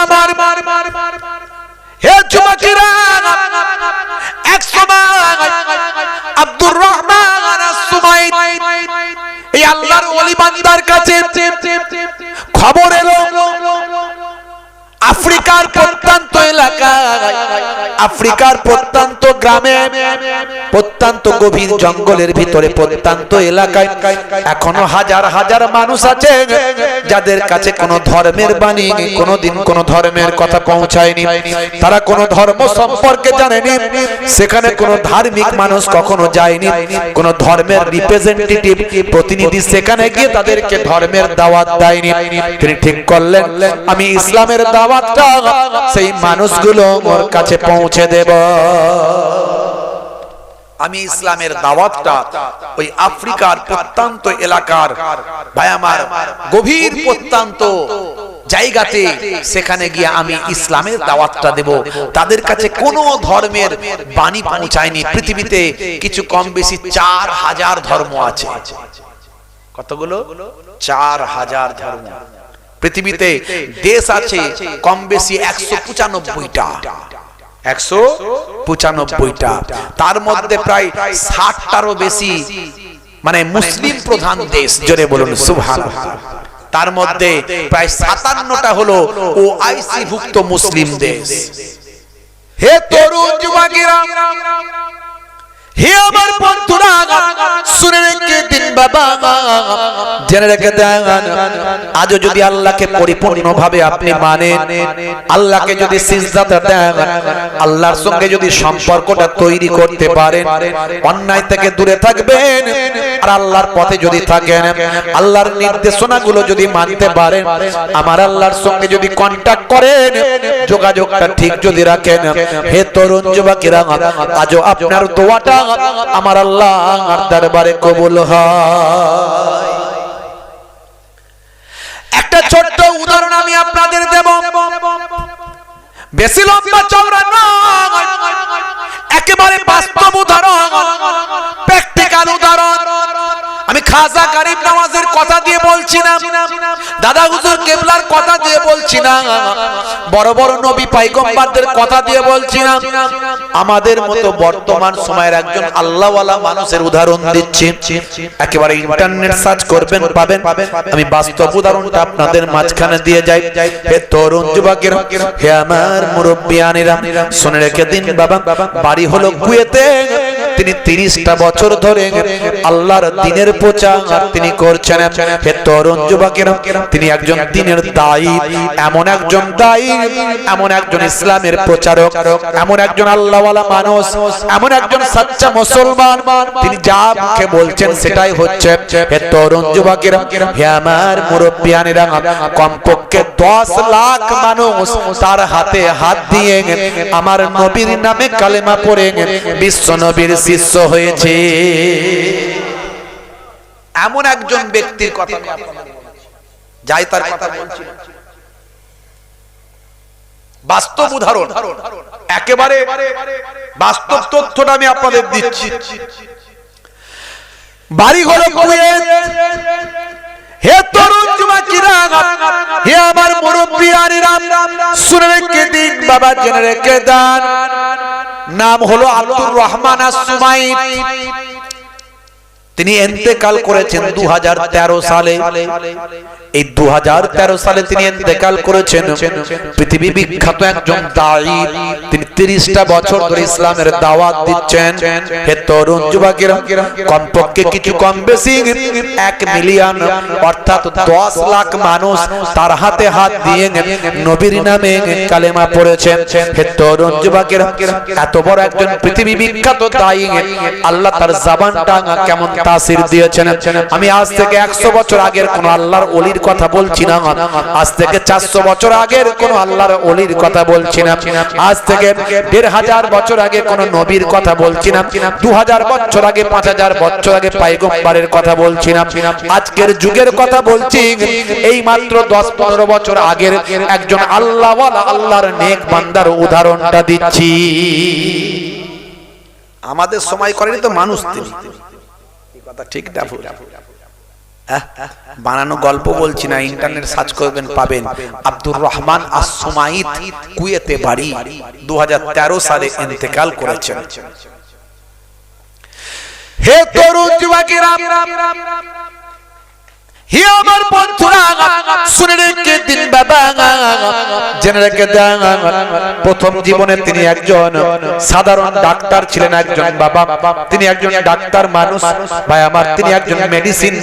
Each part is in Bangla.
আমার হে যুবকেরা, এক সময় আব্দুর রহমান আস-সুমাইত এই আল্লাহর ওলি বান্দার কাছে খবর এলো আফ্রিকার প্রত্যন্ত এলাকায়, আফ্রিকার প্রত্যন্ত গ্রামে, প্রত্যন্ত গভীর জঙ্গলের ভিতরে, প্রত্যন্ত এলাকায় এখনো হাজার হাজার মানুষ আছে যাদের কাছে কোনো ধর্মের বাণী, কোনোদিন কোনো ধর্মের কথা পৌঁছায়নি। তারা কোনো ধর্ম সম্পর্কে জানেনি, সেখানে কোনো ধার্মিক মানুষ কখনো যায়নি, কোনো ধর্মের রিপ্রেজেন্টেটিভ, প্রতিনিধি সেখানে গিয়ে তাদেরকে ধর্মের দাওয়াত দেয়নি। তিনি ঠিক করলেন, আমি ইসলামের দাওয়াতটা সেই মানুষগুলো ওর কাছে পৌঁছে দেব। আমি ইসলামের দাওয়াতটা ওই আফ্রিকার প্রত্যন্ত এলাকার, ভাই আমার, গভীর প্রত্যন্ত জায়গাতে সেখানে গিয়ে আমি ইসলামের দাওয়াতটা দেব। তাদের কাছে কোনো ধর্মের বাণী পৌঁছায়নি। পৃথিবীতে কিছু কম বেশি 4000 ধর্ম আছে। কতগুলো? 4000 ধর্ম। পৃথিবীতে দেশ আছে কম বেশি 195টা, 195টা। তার মধ্যে প্রায় 60টারও বেশি মানে মুসলিম প্রধান দেশ, জোরে বলুন সুবহানাল্লাহ। তার মধ্যে প্রায় 57টা হলো ওআইসি ভুক্ত মুসলিম দেশ। হে তরুণ যুবকেরা, হে আমার বন্ধুরা, শুনে রেখে দিন বাবা, জেনে রেখে দেন, আজও যদি আল্লাহকে পরিপূর্ণভাবে আপনি মানেন, আল্লাহকে যদি সিজদাতে দেন, আল্লাহর সঙ্গে যদি সম্পর্কটা তৈরি করতে পারেন, অন্যায় থেকে দূরে থাকবেন, আর আল্লাহর পথে যদি থাকেন, আল্লাহর নির্দেশনাগুলো যদি মানতে পারেন, আমার আল্লাহর সঙ্গে যদি কন্টাক্ট করেন, যোগাযোগটা ঠিক যদি রাখেন, হে তরুণ যুবকেরা, আজও আপনার দোয়াটা আমার আল্লাহর দরবারে কবুল হয়। একটা ছোট্ট উদাহরণ আমি আপনাদের দেব, বেশি লম্বা চওড়া নয়, একেবারে বাস্তব উদাহরণ, প্র্যাকটিক্যাল উদাহরণ। আমি খাজা গরিব নওয়াজের কথা দিয়ে বলছি না, দাদা হুজুর কেবলার কথা দিয়ে বলছি না, বড় বড় নবী পয়গম্বরদের কথা দিয়ে বলছি না, আমাদের মতো বর্তমান সময়ের একজন আল্লাহওয়ালা মানুষের উদাহরণ দিচ্ছি। একেবারে ইন্টারনেট সার্চ করবেন, পাবেন। আমি বাস্তব উদাহরণটা আপনাদের মাঝখানে দিয়ে যাই। হে তরুণ যুবকেরা, হে আমার মুরব্বিয়ানেরা, শুনে রেখে দিন বাবা, বাড়ি হলো কুয়েতে। তিনি 30টা বছর ধরে আল্লাহর দ্বীনের প্রচার তিনি করছেন। হে তরুণ যুবকেরা, তিনি একজন দ্বীনের দায়ী, এমন একজন দায়ী, এমন একজন ইসলামের প্রচারক, এমন একজন আল্লাহওয়ালা মানুষ, এমন একজন সচ্চা মুসলমান। তিনি যা মুখে বলছেন সেটাই হচ্ছে। হে তরুণ যুবকেরা, হে আমার মুরব্বিয়ানেরা, কমপক্ষে 10 লাখ মানুষ তার হাতে হাত দিয়ে আমার নবীর নামে কালেমা পড়ে বিশ্ব নবীর শিষ্য হয়েছে। এমন একজন ব্যক্তির কথা যাই, তার কথা বলছি, বাস্তব উদাহরণ, একেবারে বাস্তব তথ্যটা আমি আপনাদের দিচ্ছি। বাড়ি হলো কুয়েত। হে তরুণ যুবকেরা, হে আমার মুরব্বিয়ানেরা, শুনে রেখে দিন বাবা, জেনে রেখে দেন, নাম হলো আব্দুর রহমান আস-সুমাইত। তিনি ইন্তেকাল করেছেন 2013 সালে। এই 2013 সালে তিনি ইন্তেকাল করেছেন। পৃথিবী বিখ্যাত একজন দায়ী, তিনি 30টা বছর ধরে ইসলামের দাওয়াত দিচ্ছেন। হে তরুণ যুবকেরা, কমপক্ষে কিছু কম বেশি 1 মিলিয়ন অর্থাৎ 10 লাখ মানুষ তার হাতে হাত দিয়ে নবীর নামে কালেমা পড়েছেন। হে তরুণ যুবকেরা, এত বড় একজন পৃথিবী বিখ্যাত দায়ী, আল্লাহ তার জবানটা কেমন তাসির দিয়েছেন। আমি আজ থেকে 100 বছর আগের কোন আল্লাহর ওলির কথা বলছি না, আজ থেকে 400 বছর আগের কোন আল্লাহর ওলির কথা বলছি না, আজ থেকে 1500 বছর আগে কোন নবীর কথা বলছি না, 2000 বছর আগে, 5000 বছর আগে পয়গম্বরের কথা বলছি না, আজকের যুগের কথা বলছি। এই মাত্র 10-15 বছর আগের একজন আল্লাহওয়ালা, আল্লাহর নেক বান্দার উদাহরণটা দিচ্ছি। আমাদের সময় করেনি তো মানুষ, তিনি কথা ঠিক না ভুল? বানানো গল্প বলছি না, ইন্টারনেট সার্চ করবেন পাবেন। আব্দুর রহমান আস-সুমাইত কুয়েতে বাড়ি, 2013 সালে ইন্তেকাল করেছেন। হে তরুণ যুবকেরা, হে আমার বন্ধুরা, শুনে রেখে দিন বাবা, জেনে রেখে দেন, প্রথম জীবনে তিনি একজন সাধারণ ডাক্তার ছিলেন। একজন বাবা, তিনি একজন ডাক্তার মানুষ ভাই আমার, তিনি একজন মেডিসিন,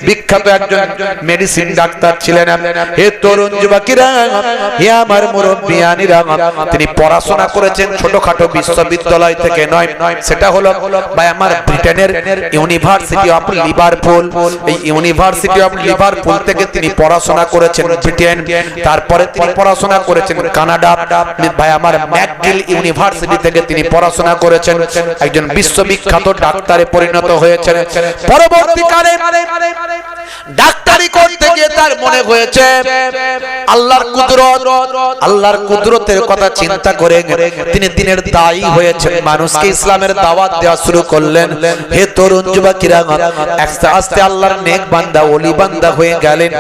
বিখ্যাত একজন মেডিসিন ডাক্তার ছিলেন। হে তরুণ যুবকেরা, হে আমার মুরব্বিয়ানিরা, তিনি পড়াশোনা করেছেন ছোটখাটো বিশ্ববিদ্যালয় থেকে নয়, সেটা হলো ভাই আমার ব্রিটেনের ইউনিভার্সিটি অফ লিভারপুল। এই ইউনিভার্সিটি অফ লিভারপুল থেকে তিনি পড়াশোনা করেছেন ব্রিটেন। তারপরে তিনি পড়াশোনা করেছেন কানাডা, ভাই আমার ম্যাকগিল ইউনিভার্সিটি থেকে তিনি পড়াশোনা করেছেন, একজন বিশ্ববিখ্যাত ডাক্তারে পরিণত হয়েছেন। পরবর্তীকালে ডাক্তারি করতে গিয়ে তার মনে হয়েছে আল্লাহর কুদরত, আল্লাহর কুদরতের কথা চিন্তা করে তিনি দিনের দায়ী হয়েছেন, মানুষকে ইসলামের দাওয়াত দেওয়া শুরু করলেন। হে তরুণ যুবকেরা, আস্তে আস্তে আল্লাহর নেক বান্দা, ওলি বান্দা হয়ে গেলেন।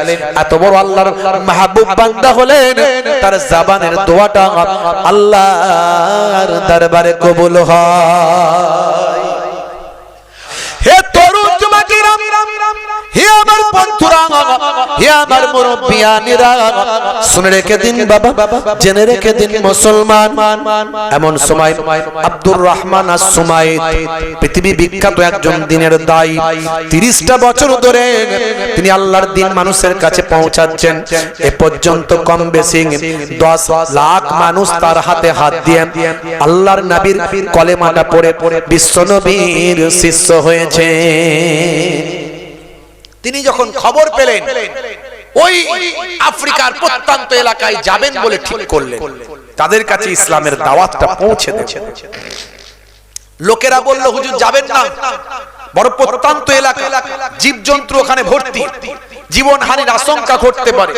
এত বড় আল্লাহর মাহবুব বান্দা হলেন, তার জবানের দোয়াটা আল্লাহর দরবারে কবুল হয়। হে তরুণ যুবকেরা, হে আমার বন্ধুরা, হে আমার মুরব্বিয়ানিরা, শুনে রেখে দিন বাবা, জেনে রেখে দিন মুসলমান, এমন সময় আব্দুর রহমান আস-সুমাইত পৃথিবী বিখ্যাত একজন দ্বীনের দায়ী, 30টা বছর ধরে তিনি আল্লাহর দ্বীন মানুষের কাছে পৌঁছাচ্ছেন। এ পর্যন্ত কম বেশি 10 লাখ মানুষ তার হাতে হাত দিয়ে আল্লাহর নবীর কলেমাটা পড়ে বিশ্ব নবীর শিষ্য হয়েছে। তিনি যখন খবর পেলেন ওই আফ্রিকার প্রত্যন্ত এলাকায় যাবেন বলে ঠিক করলেন, তাদের কাছে ইসলামের দাওয়াতটা পৌঁছে দেবেন। লোকেরা বলল, হুজুর যাবেন না, বড় প্রত্যন্ত এলাকা, জীবজন্তু ওখানে ভর্তি, জীবনহানির আশঙ্কা ঘটতে পারে।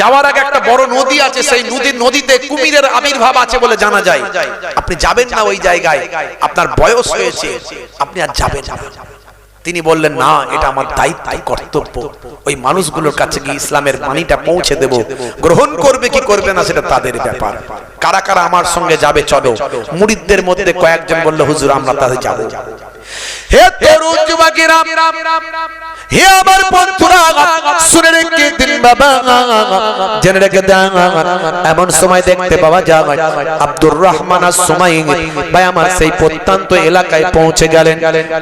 যাওয়ার আগে একটা বড় নদী আছে, সেই নদীতে কুমিরের আবির্ভাব আছে বলে জানা যায়, আপনি যাবেন না ওই জায়গায়, আপনার বয়স হয়েছে, আপনি আর যাবেন না। তিনি বললেন, না, এটা আমার দায়িত্ব, কর্তব্য, ওই মানুষগুলোর কাছে গিয়ে ইসলামের বাণীটা পৌঁছে দেব। গ্রহণ করবে কি করবে না সেটা তাদের ব্যাপার। কারা কারা আমার সঙ্গে যাবে চলো। মুরিদদের মধ্যে কয়েকজন বলল, হুজুর আমরা তাদের যাব। হে তরুণ যুবকেরা, হে আমার বন্ধুরা, শুনে রেখে দিন বাবা, জেনে রেখে দেন, এমন সময় দেখতে পাওয়া যায় আব্দুর রহমান আস-সুমাইত ভাই আমার সেই প্রত্যন্ত এলাকায় পৌঁছে গেলেন।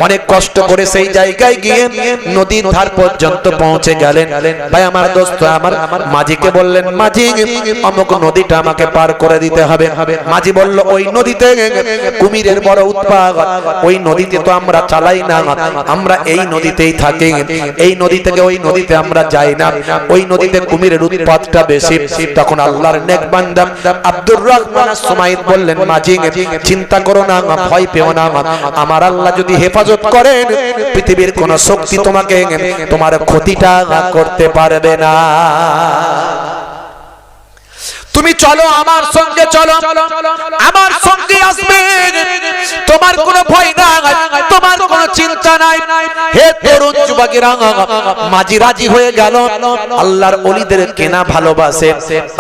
অনেক কষ্ট করে সেই জায়গায় গিয়ে নদীর ধার পর্যন্ত পৌঁছে গেলেন। ভাই আমার দোস্ত আমার মাঝিকে বললেন, মাঝি অমুক নদীটা আমাকে পার করে দিতে হবে। মাঝি বলল, ওই নদীতে কুমিরের বড় উৎপাত, ওই নদীতে তো আমরা চালাই না, আমরা এই নদীতেই থাকি, এই নদী থেকে ওই নদীতে আমরা যাই না, ওই নদীতে কুমিরের উৎপাতটা বেশি। তখন আল্লাহর নেক বান্দা আব্দুর রহমান আস-সুমাইত বললেন, মাঝি চিন্তা করো না, ভয় পেও না, আমার আল্লাহ যদি হেফাজত করেন, পৃথিবীর কোন শক্তি তোমাকে তোমার ক্ষতিটা করতে পারবে না। তুমি চলো, আমার সঙ্গে চলো, আমার সঙ্গে আসবে, তোমার কোনো ভয় নাই, তোমার কোনো চিন্তা নাই। হে তরুণ যুবকেরা, মাঝি রাজি হয়ে গেল। আল্লাহর ওলিদের কেনা ভালোবাসে,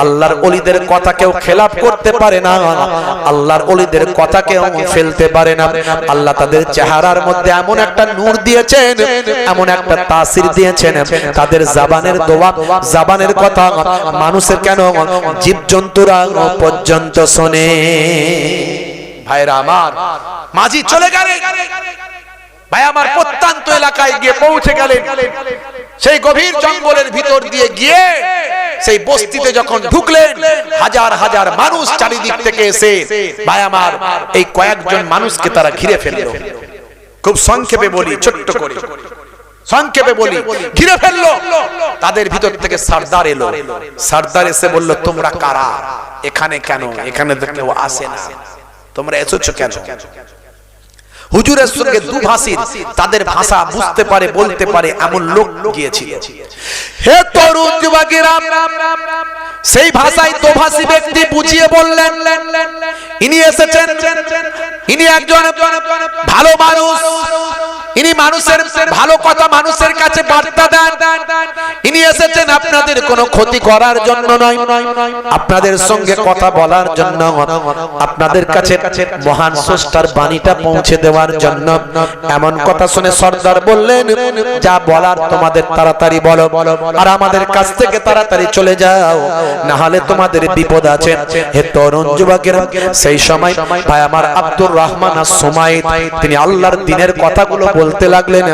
আল্লাহর ওলিদের কথা কেউ খেলাপ করতে পারে না, আল্লাহর ওলিদের কথা কেউ ফেলতে পারে না। আল্লাহ তাদের চেহারার মধ্যে এমন একটা নূর দিয়েছেন, এমন একটা তাসির দিয়েছেন, তাদের জবানের দোয়া, জবানের কথা মানুষের কেন জীবজন্তুরা পর্যন্ত শোনে। ভাইরা আমার, মাঝি চলে গেলেন, ভাই আমার প্রত্যন্ত এলাকায় গিয়ে পৌঁছে গেলেন। সেই গভীর জঙ্গলের ভিতর দিয়ে গিয়ে সেই বস্তিতে যখন ঢুকলেন, হাজার হাজার মানুষ চারিদিক থেকে এসে ভাই আমার এই কয়েকজন মানুষকে তারা ঘিরে ফেললো। খুব সংক্ষেপে বলি, ছোট্ট করে সংক্ষেপে বলি, ঘিরে ফেললো। তাদের ভিতর থেকে সরদার এলো। সরদার এসে বলল, তোমরা কারা, এখানে কেন, এখানে তো কেউ আসে না, তোমরা এসেছো কেন? হুজুরের সঙ্গে দুভাষীর, তাদের ভাষা বুঝতে পারে, বলতে পারে এমন লোক গিয়েছিল। হে তরুণ যুবকেরা, সেই ভাষায় দোভাষী ব্যক্তি বুঝিয়ে বললেন, ইনি এসেছেন, ইনি একজন ভালো মানুষ, ইনি মানুষের ভালো কথা মানুষের কাছে বার্তা দেন, তিনি এসেছেন আপনাদের কোনো ক্ষতি করার জন্য নয়, আপনাদের সঙ্গে কথা বলার জন্য, আপনাদের কাছে মহান স্রষ্টার বাণীটা পৌঁছে দেওয়ার জন্য। এমন কথা শুনে সর্দার বললেন, যা বলার তোমাদের তাড়াতাড়ি বলো, আর আমাদের কাছ থেকে তাড়াতাড়ি চলে যাও, না হলে তোমাদের বিপদ আছে। হে তরুণ যুবকেরা, সেই সময় ভাই আমার আব্দুর রহমান আস-সুমাইত তিনি আল্লাহর দ্বীনের কথাগুলো বলতে লাগলেন,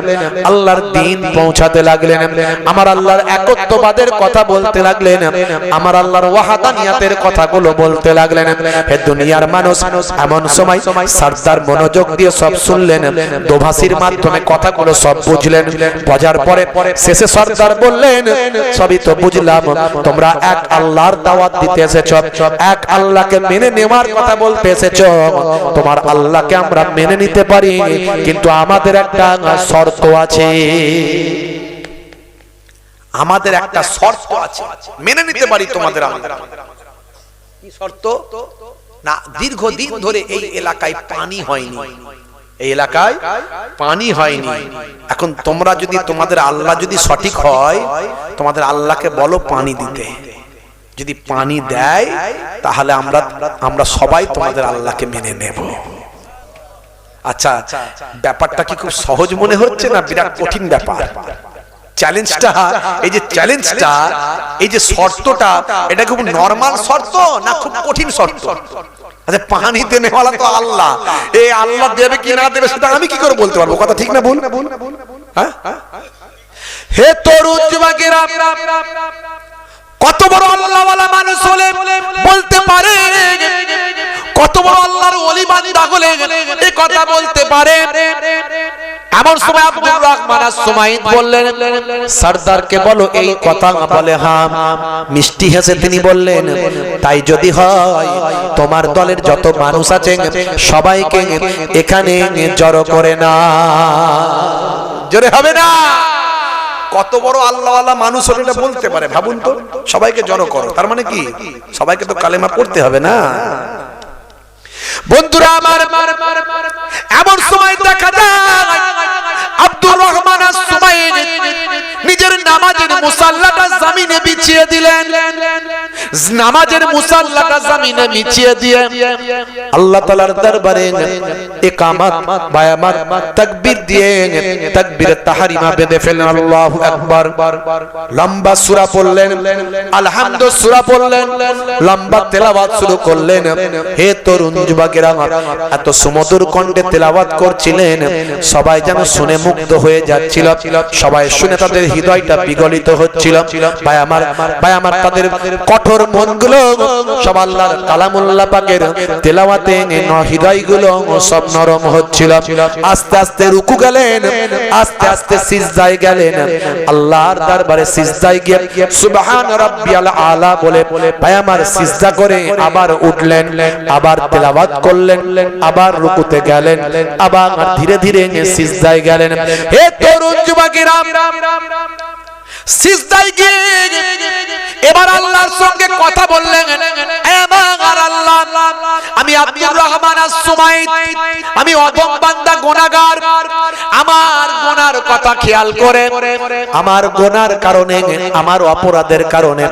আল্লাহর দ্বীন পৌঁছাতে লাগলেন, আমার আল্লাহর একত্ববাদের কথা বলতে লাগলেন, আমার আল্লাহর ওয়াহাদানিয়াতের কথাগুলো বলতে লাগলেন। হে দুনিয়ার মানুষ, এমন সময় সর্দার মনোযোগ দিয়ে সব শুনলেন, দোভাষীর মাধ্যমে কথাগুলো সব বুঝলেন। বোঝার পরে শেষে সর্দার বললেন, সবই তো বুঝলাম, তোমরা এক আল্লাহর দাওয়াত দিতে এসেছো, এক আল্লাহকে মেনে নেওয়ার কথা বলতে এসেছো। তোমার আল্লাহকে আমরা মেনে নিতে পারি, কিন্তু আমাদের একটা শর্ত আছে, আমাদের একটা শর্ত আছে। মেনে নিতে পারি তোমাদের আল্লাহ, কি শর্ত? না, দীর্ঘদিন ধরে এই এলাকায় পানি হয়নি, এই এলাকায় পানি হয়নি। এখন তোমরা যদি, তোমাদের আল্লাহ যদি সঠিক হয়, তোমাদের আল্লাহকে বলো পানি দিতে। যদি পানি দেয়, তাহলে আমরা সবাই তোমাদের আল্লাহকে মেনে নেব। আচ্ছা, ব্যাপারটা কি খুব সহজ মনে হচ্ছে না বিরাট কঠিন ব্যাপার? চ্যালেঞ্জটা, এই যে চ্যালেঞ্জটা, এই যে শর্তটা, এটা খুব নরমাল শর্ত না খুব কঠিন শর্ত? আচ্ছা, পানি দেনে ওয়ালা তো আল্লাহ, এই আল্লাহ দেবে কি না দেবে সেটা আমি কি করে বলতে পারবো? কথা ঠিক না ভুল? হ্যাঁ, হে তরুণ যুবকেরা, কত বড় আল্লাহওয়ালা মানুষ হলে বলতে পারে, কত বড় আল্লাহর ওলি বান্দা হলে এই কথা বলতে পারে। এমন সময় আব্দুর রহমান আস-সুমাইত বললেন, সরদারকে বলো এই কথা। বলে হ্যাঁ। মিষ্টি হেসে তিনি বললেন, তাই যদি হয়, তোমার দলের যত মানুষ আছে সবাইকে এখানে জড়ো করে না। জোরে হবে না? কত বড় আল্লাহওয়ালা মানুষ হলে এটা বলতে পারে, ভাবুন তো। সবাইকে জড়ো করো, তার মানে কি সবাইকে তো কালেমা পড়তে হবে না? বন্ধুরা আমার, এমন সময় দেখা যায় আব্দুর রহমান আস-সুমাইত নিজের নামাজের মুসাল্লাটা জমিনে বিছিয়ে দিলেন। নামাজের মুসাল্লাটা জমিনে বিছিয়ে দিয়ে আল্লাহ তাআলার দরবারে ইকামত বায়ামার তাকবীর দিয়ে তাকবীরে তাহরিমা বেঁধে ফেললেন। আল্লাহু আকবার। লম্বা সূরা পড়লেন, আলহামদু সূরা পড়লেন, লম্বা তেলাওয়াত শুরু করলেন। হে তরুণ যুবকেরা, এত সুমধুর কণ্ঠে তেলাওয়াত করছিলেন, সবাই যেন শুনে মুগ্ধ হয়ে যাচ্ছিল। সবাই শুনে তাদের হৃদয়টা বিগলিত হচ্ছিল। ভাই আমার তাদের কঠোর মনগুলো সব আল্লাহর কালামুল্লাহ পাকের তেলাওয়াতে হৃদয়গুলো সব নরম হচ্ছিল। আস্তে আস্তে রুকু গেলেন, আস্তে আস্তে সিজদায় গেলেন। আল্লাহর দরবারে সিজদায় গিয়ে সুবহান রাব্বিয়াল আলা বলে ভাই আমার সিজদা করে আবার উঠলেন, আবার তেলাওয়াত করলেন, আবার রুকুতে গেলেন, আবার ধীরে ধীরে সিজদায় গেলেন। হে তরুণ যুবকেরা, সিজদায় গিয়ে এবার আল্লাহর সঙ্গে কথা বললেন। আমার আল্লাহ, আমি আব্দুর রহমান আস-সুমাইত, আমি অধম বান্দা, গুনাহগার। আমার গুনার কথা খেয়াল করে, আমার গুনার কারণে, আমার অপরাধের কারণে,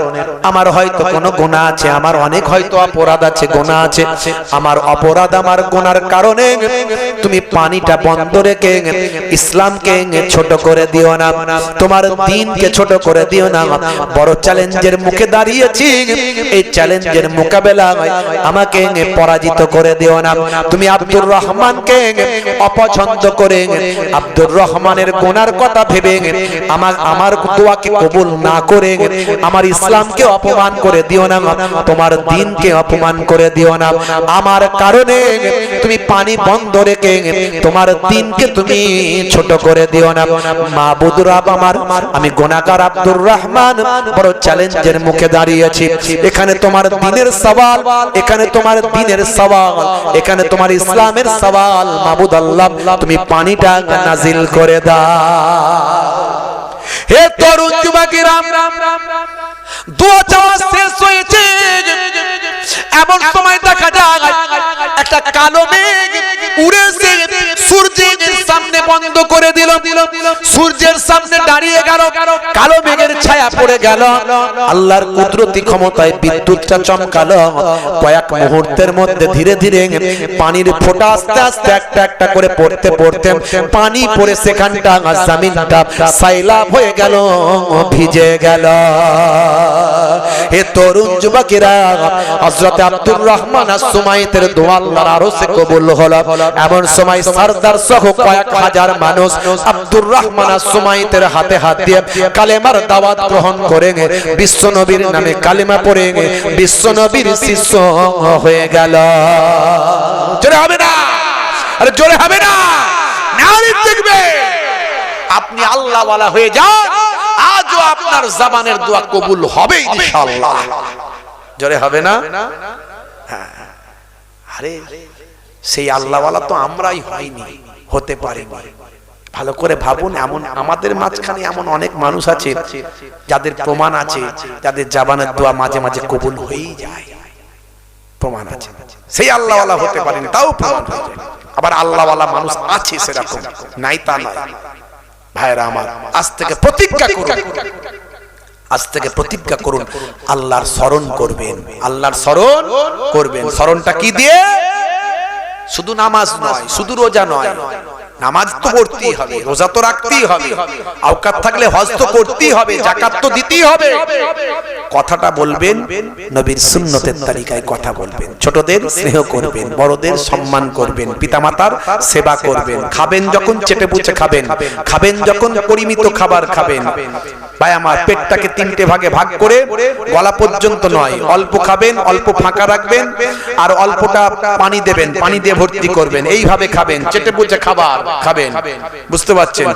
আমার হয়তো কোনো গুনাহ আছে, আমার অনেক হয়তো অপরাধ আছে, গুনাহ আছে। আমার অপরাধ, আমার গুনার কারণে তুমি পানিটা বন্ধ রেখে ইসলামকে ছোট করে দিও না, তোমার দ্বীনকে ছোট করে দিও না। বড় চ্যালেঞ্জের মুখে দাঁড়িয়েছি, এই চ্যালেঞ্জের মোকাবেলায় আমাকে পরাজিত করে দিও না। তুমি আব্দুর রহমানকে অপছন্দ করে, আব্দুর রহমানের গুনার কথা ভেবে আমার দোয়াকে কবুল না করে আমার ইসলামকে অপমান করে দিও না, তোমার দ্বীনকে অপমান করে দিও না। আমার কারণে তুমি পানি বন্ধ রেখে তোমার দ্বীনকে তুমি ছোট করে দিও না। মাবুদ রব আমার, আমি গুনাহগার আব্দুর রহমান বড় চ্যালেঞ্জের মুখে দাঁড়িয়েছি। এখানে তোমার দ্বীনের সওয়াল, এখানে তোমার দ্বীনের সওয়াল, এখানে তোমার ইসলামের সওয়াল। মাবুদ আল্লাহ, তুমি পানিটা নাজিল করে দাও। হে তরুণ যুবকেরা, দোয়া চাওয়া শেষ হয়েছে, এমন সময় দেখা যায় একটা কালো মেঘ উড়ে এসে সূর্যের সামনে বন্ধ করে দিল, সূর্যের সামনে দাঁড়িয়ে গেল, কালো মেঘের ছায়া পড়ে গেল, আল্লাহর কুদরতি ক্ষমতায় বিদ্যুৎটা চমকালো। কয়েক মুহূর্তের মধ্যে ধীরে ধীরে পানির ফোঁটা আস্তে আস্তে একটা একটা করে পড়তে পড়তে পানি পড়ে সেখানটা জমিনটা সাইলাব হয়ে গেল, ভিজে গেল। হে তরুণ যুবকেরা, হযরত আব্দুর রহমান আস-সুমাইতের দোয়া আল্লাহর আরশে কবুল হলো। এমন সময় সরদার সহ কয়েক হাজার মানুষ আব্দুর রহমান আস-সুমাইতের হাতে হাত দিয়ে কালেমার দাওয়াত গ্রহণ করে বিশ্ব নবীর নামে কালেমা পড়ে বিশ্ব নবীর শিষ্য হয়ে গেল। জোরে হবে না? আরে জোরে হবে না? নারী দেখবে আপনি আল্লাহ ওয়ালা হয়ে যান, আজও আপনার জবানের দোয়া কবুল হবে ইনশাআল্লাহ। জোরে হবে না? আরে সেই আল্লাহ ওয়ালা তো আমরাই হইনি, হতে পারিনি। ভালো করে ভাবুন, এমন আমাদের মাঝখানে এমন অনেক মানুষ আছে যাদের প্রমাণ আছে, যাদের জবানের দোয়া মাঝে মাঝে কবুল হয়েই যায়, প্রমাণ আছে। সেই আল্লাহ ওয়ালা হতে পারেনি, তাও প্রমাণ হয়ে যায়। আবার আল্লাহ ওয়ালা মানুষ আছে সেরকম নাই তা নয়। ভাইরা আমার, আজ থেকে প্রতিজ্ঞা করুন, আজ থেকে প্রতিজ্ঞা করুন আল্লাহর স্মরণ করবেন, আল্লাহর স্মরণ করবেন। স্মরণটা কি দিয়ে? শুধু নামাজ নয়, শুধু রোজা নয়, নামাজ তো পড়তেই হবে, রোজা তো রাখতেই হবে, আওকাত থাকলে হজ তো করতেই হবে, যাকাত তো দিতেই হবে। কথাটা বলবেন নবীর সুন্নতের তরিকায় কথা বলবেন, ছোটদের স্নেহ করবেন, বড়দের সম্মান করবেন, পিতামাতার সেবা করবেন, খাবেন যখন চেটে পুচে খাবেন, খাবেন যখন পরিমিত খাবার খাবেন। ভাই আমার, পেটটাকে তিনটে ভাগে ভাগ করে গলা পর্যন্ত নয়, অল্প খাবেন, অল্প ফাঁকা রাখবেন, আর অল্পটা পানি দেবেন, পানি দিয়ে ভর্তি করবেন, এইভাবে খাবেন, চেটে পুচে খাবার খাবেন। বুঝতে পারছেন?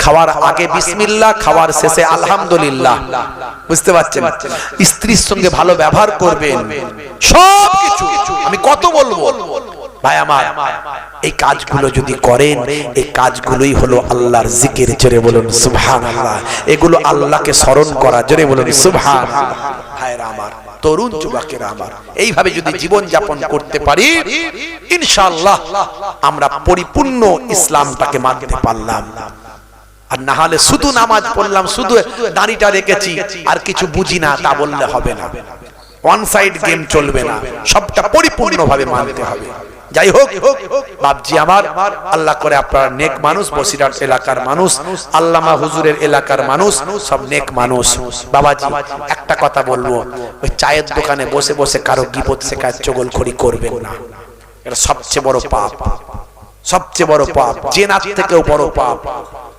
খাওয়ার আগে বিসমিল্লাহ, খাওয়ার শেষে আলহামদুলিল্লাহ। বুঝতে পারছেন? স্ত্রীর সঙ্গে ভালো ব্যবহার করবেন, সবকিছু। আমি কত বলবো ভাই আমার, এই কাজগুলো যদি করেন, এই কাজগুলোই হলো আল্লাহর জিকির। জোরে বলুন সুবহানাল্লাহ। এগুলো আল্লাহকে স্মরণ করা। জোরে বলুন সুবহানাল্লাহ। ভাইরা আমার, তরুণ যুবকেরা আমার, এইভাবে যদি জীবন যাপন করতে পারি ইনশাআল্লাহ আমরা পরিপূর্ণ ইসলামটাকে মানতে পারলাম। আর না হলে শুধু নামাজ পড়লাম, শুধু দাড়িটা রেখেছি, আর কিছু বুঝি না, তা বললে হবে না। ওয়ান সাইড গেম চলবে না, সবটা পরিপূর্ণভাবে মানতে হবে। যাই হোক বাপজি আমার, আল্লাহ করে আপনারা নেক মানুষ, বসিরহাট এলাকার মানুষ, আল্লামা হুজুরের এলাকার মানুষ, সব নেক মানুষ। বাবাজি একটা কথা বলবো, ওই চায়ের দোকানে বসে বসে কারো গীবত শেখায় চগলখড়ি করবেন না। এটা সবচেয়ে বড় পাপ, সবচেয়ে বড় পাপ, জেনার থেকেও বড় পাপ।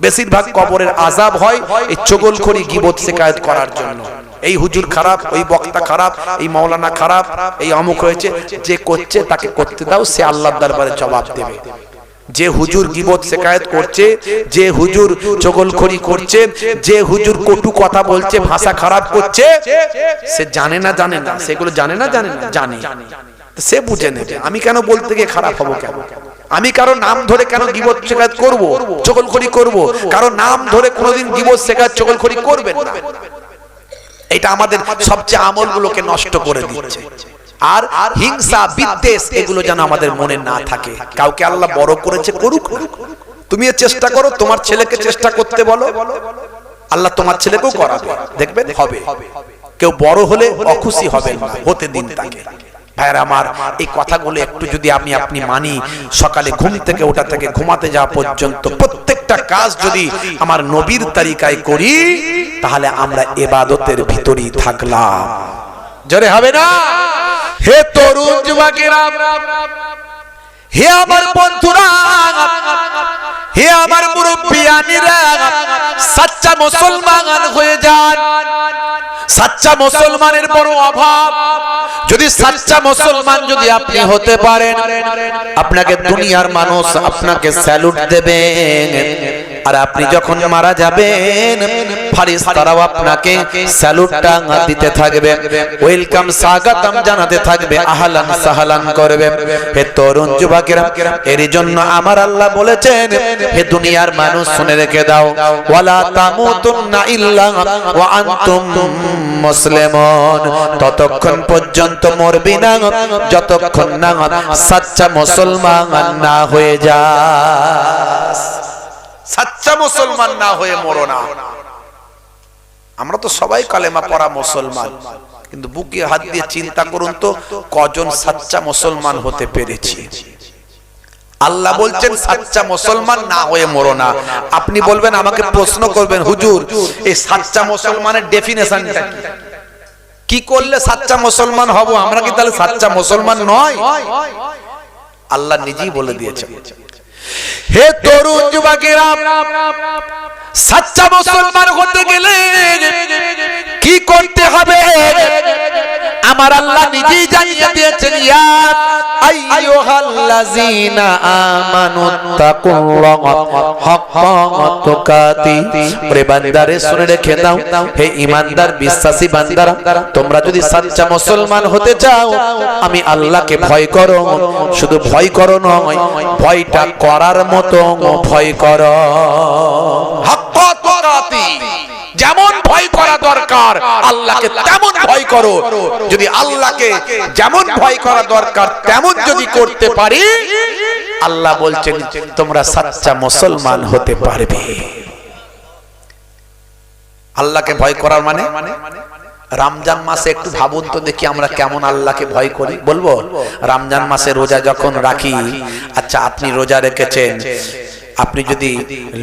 বেশিরভাগ কবরের আযাব হয় এই চগলখড়ি গীবত শেখায়ত করার জন্য। এই হুজুর খারাপ, ওই বক্তা খারাপ, এই মাওলানা খারাপ, এই অমুক হয়েছে। যে করছে তাকে করতে দাও, সে আল্লাহর দরবারে জবাব দেবে। যে হুজুর গীবত শিকায়ত করছে, যে হুজুর চগলখড়ি করছে, যে হুজুর কটু কথা বলছে, ভাষা খারাপ করছে, সে জানে না, জানে না, সেগুলো জানে না, জানে না, জানে, সে বুঝে নেবে। আমি কেন বলতে গিয়ে খারাপ হবো? কেন আমি কারো নাম ধরে কেন গীবত শিকায়ত করব, চগলখড়ি করব? কারো নাম ধরে কোনোদিন গীবত শিকায়ত চগলখড়ি করবেন না। এটা আমাদের সবচেয়ে আমলগুলোকে নষ্ট করে দিচ্ছে। আর হিংসা, বিদ্বেষ, এগুলো যেন আমাদের মনে না থাকে। কাউকে আল্লাহ বড় করেছে, করুক না। তুমি চেষ্টা করো, তোমার ছেলেকে চেষ্টা করতে বলো, আল্লাহ তোমার ছেলেকেও করাবে, দেখবেন হবে। কেউ বড় হলে অখুশি হবেন না, হতে দিন তাকে। ভাইরা আমার, এই কথাগুলো একটু যদি আপনি মানি, সকালে ঘুম থেকে ওঠা থেকে ঘুমাতে যাওয়া পর্যন্ত প্রত্যেকটা কাজ যদি আমার নবীর তরিকায় করি, তাহলে আমরা ইবাদতের ভিতরেই থাকলাম। জোরে হবে না? হে তরুণ যুবকেরা, হে আমার বন্ধুরা, হে আমার মুরব্বিয়ানিরা, সচ্চা মুসলমান হয়ে যান। সচ্চা মুসলমানের বড় অভাব। যদি সচ্চা মুসলমান যদি আপনি হতে পারেন, আপনাকে দুনিয়ার মানুষ আপনাকে স্যালুট দেবে। আর আপনি যখন মারা যাবেন, ফেরেশতারাও আপনাকে স্যালুটটা দিতে থাকবে, ওয়েলকাম, স্বাগতম জানাতে থাকবে, আহলান সাহলান করবে। হে তরুণ যুবকেরা, এর জন্য আমার আল্লাহ বলেছেন, হে দুনিয়ার মানুষ শুনে রেখে দাও, ওয়ালা তামুতুন্না ইল্লা ওয়া আনতুম মুসলিমুন। ততক্ষণ পর্যন্ত মরবি না যতক্ষণ না সচ্চা মুসলমান না হয়ে যাস। সাচ্চা মুসলমান না হয়ে মরো না। আমরা তো সবাই কালেমা পড়া মুসলমান, কিন্তু বুকে হাত দিয়ে চিন্তা করুন তো কজন সাচ্চা মুসলমান হতে পেরেছি। আল্লাহ বলছেন সাচ্চা মুসলমান না হয়ে মরো না। আপনি বলবেন, আমাকে প্রশ্ন করবেন, হুজুর এই সাচ্চা মুসলমানের ডেফিনেশনটা কি করলে সাচ্চা মুসলমান হব? আমরা কি তাহলে সাচ্চা মুসলমান নয়? আল্লাহ নিজেই বলে দিয়েছেন, হে তরুণ যুবকেরা, সাচ্চা মুসলমান হতে গেলে কি করতে হবে আমার আল্লাহ নিজেই জানিয়ে দিয়েছেন। ইয়া আইয়ুহাল্লাযীনা আমানুত্তাকুল্লাহা হাক্কা তুকাতি। ওরে বান্দারে শুনে রেখে দাও, হে ঈমানদার বিশ্বাসী বান্দারা, তোমরা যদি সাচ্চা মুসলমান হতে চাও আমি আল্লাহকে ভয় করো। শুধু ভয় করো নয়, ভয়টা করার মতো ভয় করো। হাক্কা তুকাতি, যেমন ভয় করা দরকার আল্লাহকে তেমন ভয় করো। যদি আল্লাহকে যেমন ভয় করা দরকার তেমন যদি করতে পারি, আল্লাহ বলছেন তোমরা সাচ্চা মুসলমান হতে পারবে। আল্লাহকে ভয় করার মানে রমজান মাসে একটু ভাবুন তো দেখি আমরা কেমন আল্লাহকে ভয় করি। বলবো, রমজান মাসে রোজা যখন রাখি, আচ্ছা আপনি রোজা রেখেছেন, আপনি যদি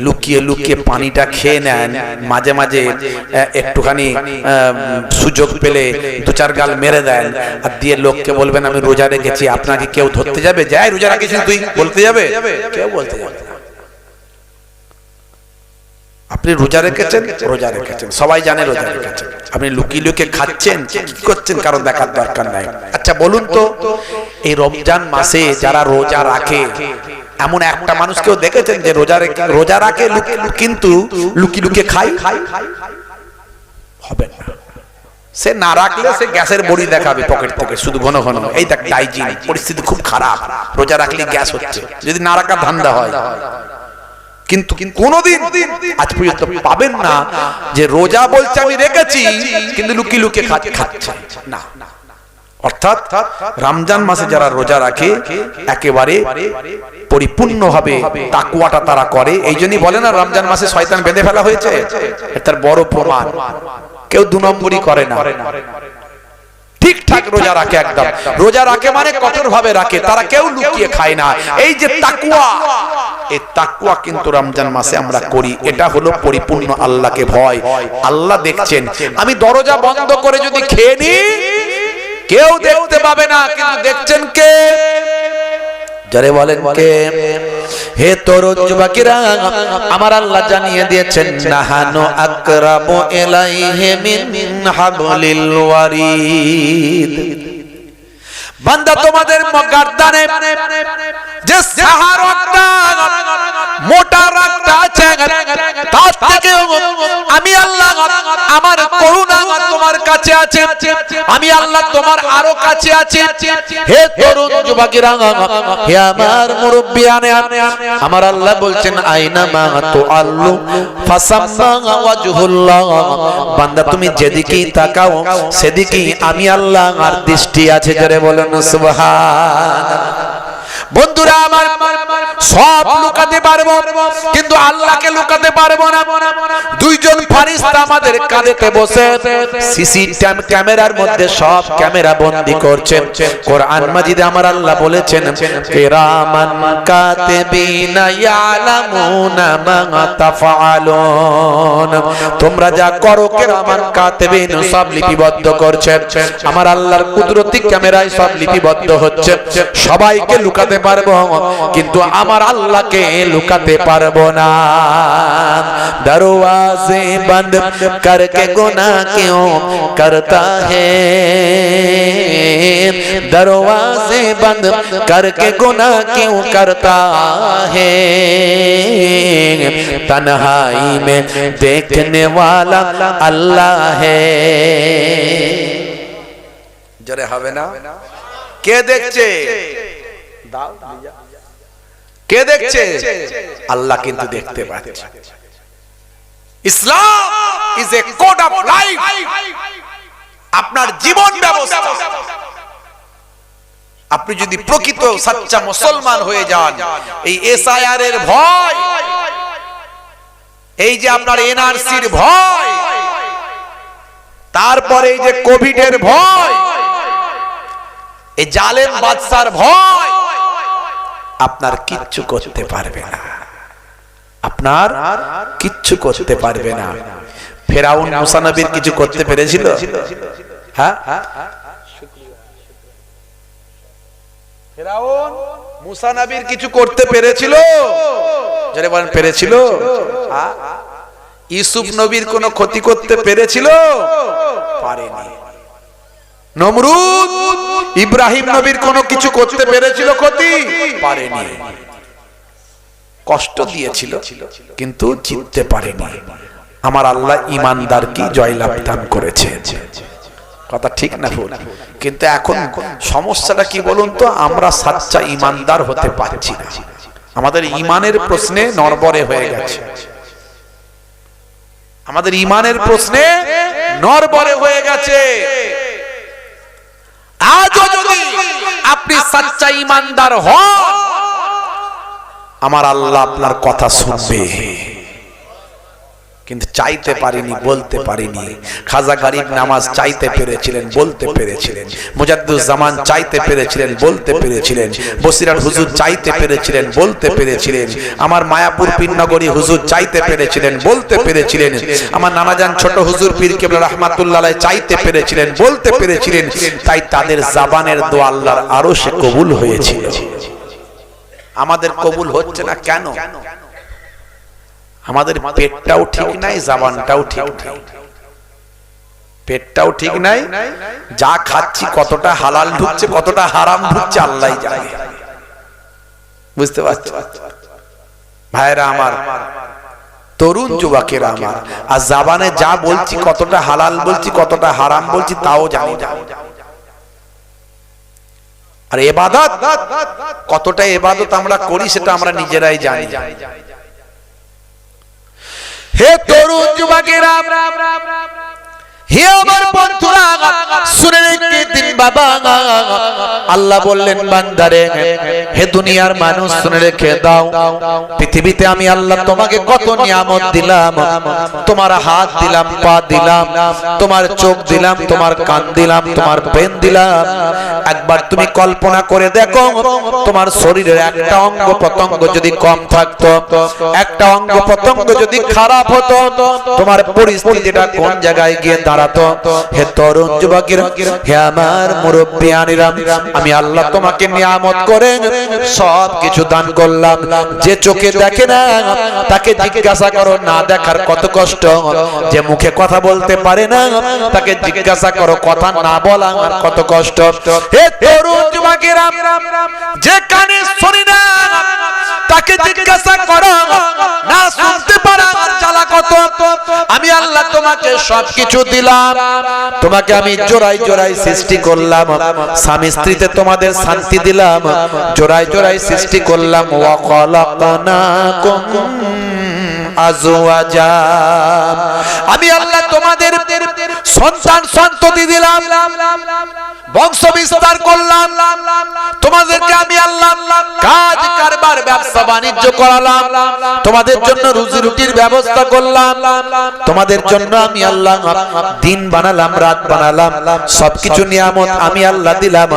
লুকিয়ে লুকিয়ে পানিটা খেয়ে নেন, মাঝে মাঝে একটুখানি সুযোগ পেলে দু চার গাল মেরে দেন, আর দিয়ে লোককে বলবেন আমি রোজা রেখেছি, আপনাকে কেউ ধরতে যাবে? যাই রোজা রাখিস তুই বলতে যাবে? কেউ বলতে যাবে না। আপনি রোজা রেখেছেন, রোজা রেখেছেন, সবাই জানে রোজা রেখেছেন। আপনি লুকিয়ে লুকিয়ে খাচ্ছেন, কি করছেন কারণ দেখার দরকার নাই। আচ্ছা বলুন তো, এই রমজান মাসে যারা রোজা রাখে, এমন একটা মানুষ কেউ দেখেছেন যে রোজা রাখে কিন্তু লুকিয়ে লুকিয়ে খায়? হবে না। সে না রাখলে সে গ্যাসের বড়ি দেখাবে পকেট থেকে শুধু ঘন ঘন। এই দেখ ডাইজিন, পরিস্থিতি খুব খারাপ, রোজা রাখলে গ্যাস হচ্ছে, যদি না রাখার ধান্দা হয়। কিন্তু কোনদিন আজ পর্যন্ত পাবেন না যে রোজা বলছে আমি রেখেছি কিন্তু লুকিয়ে লুকিয়ে খাচ্ছে না। অর্থাৎ রমজান মাসে যারা রোজা রাখে একেবারে পরিপূর্ণভাবে তাকওয়াটা তারা করে। এই জন্যই বলে না রমজান মাসে শয়তান বেঁধে ফেলা হয়েছে, এটার বড় প্রমাণ। কেউ দু নম্বরই করে না, ঠিকঠাক রোজা রাখে, একদম রোজা রাখে মানে কঠোর ভাবে রাখে, তারা কেউ লুকিয়ে খায় না। এই যে তাকওয়া, এই তাকওয়া কিন্তু রমজান মাসে আমরা করি, এটা হলো পরিপূর্ণ আল্লাহকে ভয়। আল্লাহ দেখছেন, আমি দরজা বন্ধ করে যদি খেয়ে নি কেউ দেখতে পাবে না, কিন্তু দেখছেন কে? যারে বলেন কে? হে তরুণ যুবকেরা, আমার আল্লাহ জানিয়ে দিয়েছেন নাহানু আকরাবু ইলাইহি মিন হাবলিল ওয়ারিদ। বান্দা তোমাদের গর্দানে যে সাহারাটা মোটা রাখটা আছে তার থেকে আমি আল্লাহ আমার করুণা তোমার কাছে আছে, আমি আল্লাহ তোমার আরো কাছে আছে। হে তরুণ যুবকেরা, হে আমার মুরব্বিয়ানে, আমার আল্লাহ বলছেন আইনা মা তুআল্লু ফাসাম্মা ওয়াজহুল্লাহ। বান্দা তুমি যেদিকেই তাকাও সেদিকেই আমি আল্লাহ আর দৃষ্টি আছে। যারে বলেন সুবহানাল্লাহ। বন্ধুরা আমার, সব লুকাতে পারবো কিন্তু আল্লাহকে লুকাতে পারবো না। দুইজন ফেরেশতা আমাদের কাঁধেতে বসে সিসি ক্যামেরার মধ্যে সব ক্যামেরা বন্দী করছেন। কোরআন মাজিদে আমার আল্লাহ বলেছেন কিরামান কাতিবিনা ইয়ালামুনা মা তাফআলুন। তোমরা যা করো কিরামান কাতিবিন সব লিপিবদ্ধ করছে। আমার আল্লাহর কুদরতি ক্যামেরায় সব লিপিবদ্ধ হচ্ছে। সবাইকে লুকাতে পারবো কিন্তু আমার আল্লাহকে লুকাতে পারবো না। দরওয়াজে বন্ধ করকে গুনাহ क्यों करता है, दरवाजे बंद करके गुनाह क्यों करता है, तन्हाई में देखने वाला अल्लाह है। जरे হবে না? কে দেখছে? কে দেখছে? আল্লাহ কিন্তু দেখতে পাচ্ছে। Islam is a code of life, আপনার জীবন ব্যবস্থা। আপনি যদি প্রকৃত সচ্চা মুসলমান হয়ে যান, এই এসআইআর এর ভয় এই যে আপনার এনআরসির ভয়, তারপরে এই যে কোভিডের ভয়, এই জালেম বাদশার ভয়, আপনার কিচ্ছু করতে পারবে না, আপনার কিচ্ছু করতে পারবে না। ফেরাউন মুসা নবীর কিছু করতে পেরেছিল? হ্যাঁ, ফেরাউন মুসা নবীর কিছু করতে পেরেছিল? যারা বলেন পেরেছিল? ইউসুফ নবীর কোন ক্ষতি করতে পেরেছিল? পারেনি। নমরুদ ইব্রাহিম নবীর কোন কিছু করতে পেরেছিল ক্ষতি? পারেনি। কষ্ট দিয়েছিল কিন্তু জিততে পারেনি। আমার আল্লাহ ঈমানদার কি জয়লাভ দান করেছে। কথা ঠিক না ভুল? কিন্তু এখন সমস্যাটা কি বলুন তো, আমরা সাচ্চা ঈমানদার হতে পারছি না। আমাদের ঈমানের প্রশ্নে নড়বড়ে হয়ে গেছে, আমাদের ঈমানের প্রশ্নে নড়বড়ে হয়ে গেছে। আজও যদি আপনি সাচ্চা ঈমানদার হন, আমার আল্লাহ আপনার কথা শুনবে। কিন্তু চাইতে পারিনি, বলতে পারিনি। খাজা গরিব নামাজ চাইতে পেরেছিলেন, বলতে পেরেছিলেন। মুজাদ্দুজ্জামান চাইতে পেরেছিলেন, বলতে পেরেছিলেন। বসিরার হুজুর চাইতে পেরেছিলেন, বলতে পেরেছিলেন। আমার মায়াপুর পীরনগরী হুজুর চাইতে পেরেছিলেন, বলতে পেরেছিলেন। আমার নানাজান ছোট হুজুর পীর কেবলা রাহমাতুল্লাহ আলাইহি চাইতে পেরেছিলেন, বলতে পেরেছিলেন। তাই তাদের জবানের দোয়া আল্লাহর আরশে কবুল হয়েছিল। আমাদের কবুল হচ্ছে না কেন? আমাদের পেটটাও ঠিক নাই, জবানটাও ঠিক নাই। পেটটাও ঠিক নাই, যা খাচ্ছি কতটা হালাল ঢুকছে কতটা হারাম ঢুকছে আল্লাহই জানে। বুঝতে পারছো ভাইরা আমার, তরুণ যুবকেরা আমার, আর জবানে যা বলছি কতটা হালাল বলছি কতটা হারাম বলছি তাও জানি না। আর ইবাদত কতটা ইবাদত আমরা করি সেটা আমরা নিজেরাই জানি। হে তরুণ যুবকেরা, হে আমার বন্ধুরা, শুনে রেখে দিন বাবা। আল্লাহ বললেন বান্দারে, হে দুনিয়ার মানুষ শুনে রেখে দাও, পৃথিবীতে আমি আল্লাহ তোমাকে কত নিয়ামত দিলাম। তোমার হাত দিলাম, পা দিলাম, তোমার চোখ দিলাম, তোমার কান দিলাম, তোমার ব্রেন দিলাম। একবার তুমি কল্পনা করে দেখো, তোমার শরীরের একটা অঙ্গ প্রত্যঙ্গ যদি কম থাকতো, একটা অঙ্গ প্রত্যঙ্গ যদি খারাপ হতো, তোমার পরিস্থিতিটা কোন জায়গায় গিয়ে দাঁড়াতো। হে তরুণ যুবকেরা, হে আমার মুরব্বিয়ানেরা, আমি আল্লাহ তোমাকে নিয়ামত করে সব কিছু দান করলাম। যে চোখে দেখে না তাকে জিজ্ঞাসা করো না দেখার কত কষ্ট। যে মুখে কথা বলতে পারে না তাকে জিজ্ঞাসা করো কথা না বলা কত কষ্ট। হে তরুণ যুবকেরা, যে কানে শুনি না তাকে জিজ্ঞাসা করো না শুনতে পারা জ্বালা কত। আমি আল্লাহ তোমাকে সবকিছু দিলাম, তোমাকে আমি জোড়াই জোড়াই সৃষ্টি করলাম। স্বামী স্ত্রীতে তোমাদের শান্তি দিলাম, জোড়াই জোড়াই সৃষ্টি করলাম। ওয়া খালাকনাকুম আজওয়াজা, আমি আল্লাহ তোমাদের সন্তান সন্ততি দিলাম, বংশ বিস্তার করলাম। তোমাদেরকে আমি আল্লাহ কাজ কারবার ব্যবসা বাণিজ্য করালাম, তোমাদের জন্য রুজি রুটির ব্যবস্থা করলাম। তোমাদের জন্য আমি আল্লাহ দিন বানালাম, রাত বানালাম, সবকিছু নিয়ামত আমি আল্লাহ দিলাম।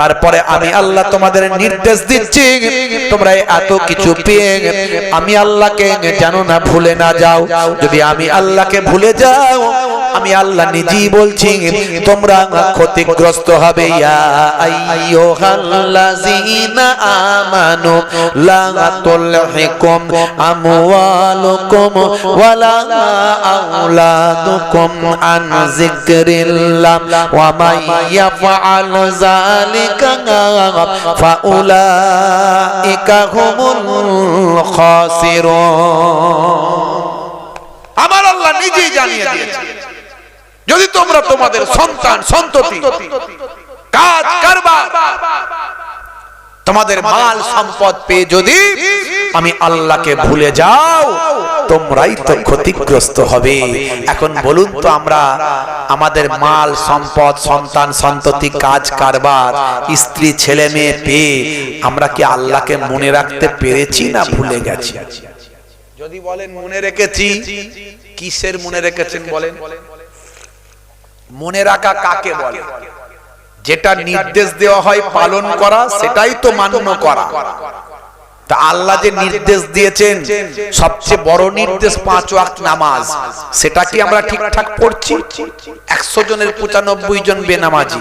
তারপরে আমি আল্লাহ তোমাদের নির্দেশ দিচ্ছি, তোমরা এত কিছু পেয়ে আমি আল্লাহকে জানো না ভুলে না যাও। যদি আমি আল্লাহকে ভুলে যাও, আমি আল্লাহ নিজেই বলছি তোমরা ক্ষতিগ্রস্ত হবে। ইয়া আইয়ুহাল্লাযীনা আমানু লা তুলহিকুম আমওয়ালুকুম ওয়ালা আওলাদুকুম আন যিকরিল্লাহ ওয়া মান ইয়াফআল যালিকা ফাউলাইকা হুমুল খাসিরুন। আমার আল্লাহ নিজেই জানিয়ে দিয়েছে, যদি তোমরা তোমাদের সন্তান সন্ততি কাজ কারবার তোমাদের মাল সম্পদ পেয়ে যদি আমি আল্লাহকে ভুলে যাও, তোমরাই তো ক্ষতিগ্রস্ত হবে। এখন বলুন তো, আমরা আমাদের মাল সম্পদ সন্তান সন্ততি কাজ কারবার স্ত্রী ছেলে মেয়ে পেয়ে আমরা কি আল্লাহকে মনে রাখতে পেরেছি না ভুলে গেছি? যদি বলেন মনে রেখেছি, কিসের মনে রেখেছেন বলেন? মনে রাখা কাকে বলে? যেটা নির্দেশ দেওয়া হয় পালন করা, সেটাই তো মান্য করা। তা আল্লাহ যে নির্দেশ দিয়েছেন, সবচেয়ে বড় নির্দেশ 5 ওয়াক্ত নামাজ, সেটা কি আমরা ঠিকঠাক পড়ছি? 100 জনের 95 জন বেনামাজি।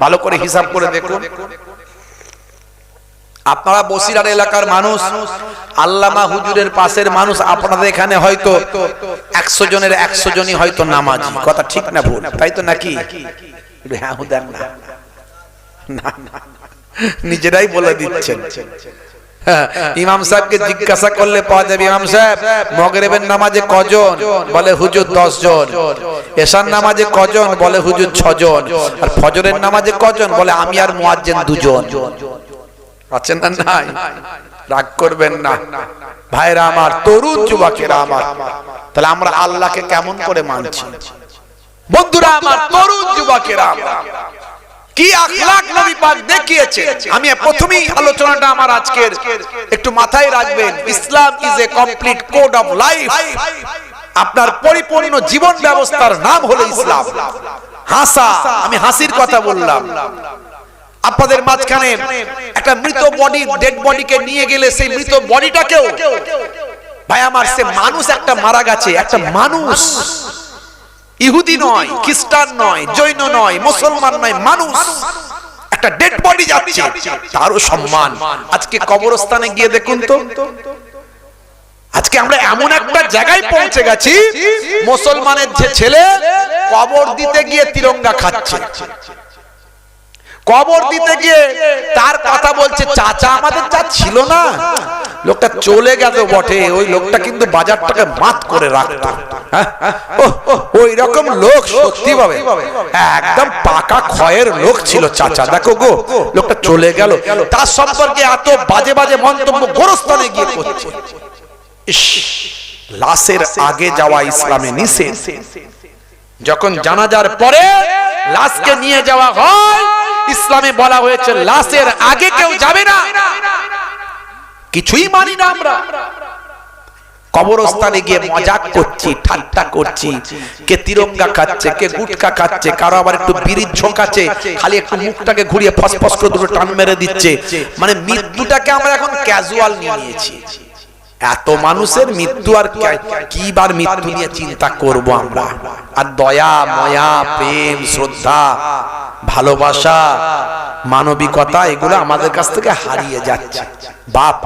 ভালো করে হিসাব করে দেখুন। আপনারা বসিরহাট এলাকার মানুষ, আল্লামা হুজুরের পাশের মানুষ, আপনাদের এখানে হয়তো 100 জনের 100 জনই হয়তো নামাজি। কথা ঠিক না ভুল? তাই তো নাকি? হ্যাঁ হুদার না, নিজেরাই বলে দিচ্ছেন। ইমাম সাহেবকে জিজ্ঞাসা করলে পাওয়া যাবে, ইমাম সাহেব মাগরিবের নামাজে কজন? বলে হুজুর 10 জন। এশার নামাজে কজন? বলে হুজুর 6 জন। আর ফজরের নামাজে কজন? বলে আমি আর মুয়াজ্জিন 2 জন। আছেন না? নাই, রাগ করবেন না ভাইরা আমার, তরুণ যুবকেরা আমার। তাহলে আমরা আল্লাহকে কেমন করে মানছি বন্ধুরা আমার, তরুণ যুবকেরা আমরা? কি আখলাক নবী পাক দেখিয়েছে। আমি প্রথমেই আলোচনাটা আমার আজকের একটু মাথায় রাখবেন। Islam is a complete code of life. আপনার পরিপূর্ণ জীবন ব্যবস্থার নাম হলো ইসলাম। হাসা, আমি হাসির কথা বললাম। আপনাদের মাঝখানে একটা মৃত বডি, ডেড বডিকে নিয়ে গেলে সেই মৃত বডিটাকেও, ভাই আমার, সে মানুষ একটা মারা গেছে, একটা মানুষ, ইহুদি নয়, খ্রিস্টান নয়, জৈন নয়, মুসলমান নয়, মানুষ, একটা ডেড বডি যাচ্ছে, তারও সম্মান। আজকে কবরস্থানে গিয়ে দেখুন তো, আজকে আমরা এমন একটা জায়গায় পৌঁছে গেছি, মুসলমানের যে ছেলে কবর দিতে গিয়ে তিরঙ্গা খাচ্ছে, কবর দিতে গিয়ে তার কথা বলছে, চাচা আমাদের যা ছিল না, লোকটা চলে গেল বটে, ওই লোকটা কিন্তু বাজারটাকে মাত করে রাখতো। ওই রকম লোক সত্যি ভাবে একদম পাকা ক্ষয়ের লোক ছিল চাচা, দেখো গো লোকটা চলে গেল। তার সম্পর্কে এত বাজে বাজে মন্তব্য গোরস্থানে গিয়ে করছে। লাশের আগে যাওয়া ইসলামে নিষেধ। যখন জানাজার পরে লাশকে নিয়ে যাওয়া হয়, ইসলামে বলা হয়েছে লাশের আগে কেউ যাবে না। কিছুই মানি না আমরা। কবরস্থানে গিয়ে মজাক করছি, ঠাট্টা করছি, কে তিরঙ্গা খাচ্ছে, কে গুটকা খাচ্ছে, কারো আবার একটু বিড়ির ঝোঁকাচ্ছে, খালি একটু মুখটাকে ঘুরিয়ে ফসফস করে দুটো টান মেরে দিচ্ছে। মানে মৃত্যুটাকে আমরা এখন ক্যাজুয়াল নিয়ে নিয়েছি। এত মানুষের মৃত্যু, আর কি বার মৃত্যু নিয়ে চিন্তা করব আমরা? আর দয়া ময়া, প্রেম, শ্রদ্ধা, ভালোবাসা, মানবিকতা, এগুলো আমাদের কাছ থেকে হারিয়ে যাচ্ছে। বাপ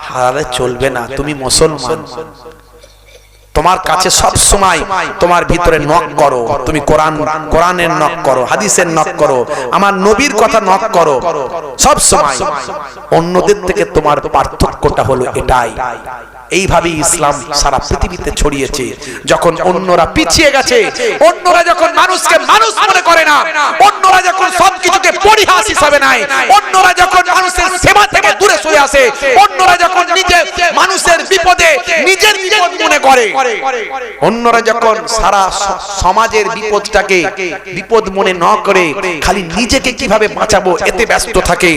হারালে চলবে না। তুমি মুসলমান, তোমার কাছে সব সময় তোমার ভিতরে নক করো, তুমি কোরআনের নক করো, হাদিসের নক করো, আমার নবীর কথা নক করো সব সময়। অন্যদের থেকে তোমার পার্থক্যটা হলো এটাই। এইভাবে ইসলাম সারা পৃথিবীতে ছড়িয়েছে। যখন অন্যরা পিছিয়ে গেছে, অন্যরা যখন মানুষকে মানুষ মনে করে না, অন্যরা যখন সবকিছুকে পরিহাস হিসাবে নেয়, অন্যরা যখন মানুষের সেবা থেকে দূরে সরে আসে, অন্যরা যখন নিজে মানুষের বিপদে নিজের বিপদ মনে করে, অন্যরা যখন সারা সমাজের বিপদটাকে বিপদ মনে না করে খালি নিজেকে কিভাবে বাঁচাবো এতে ব্যস্ত থাকে,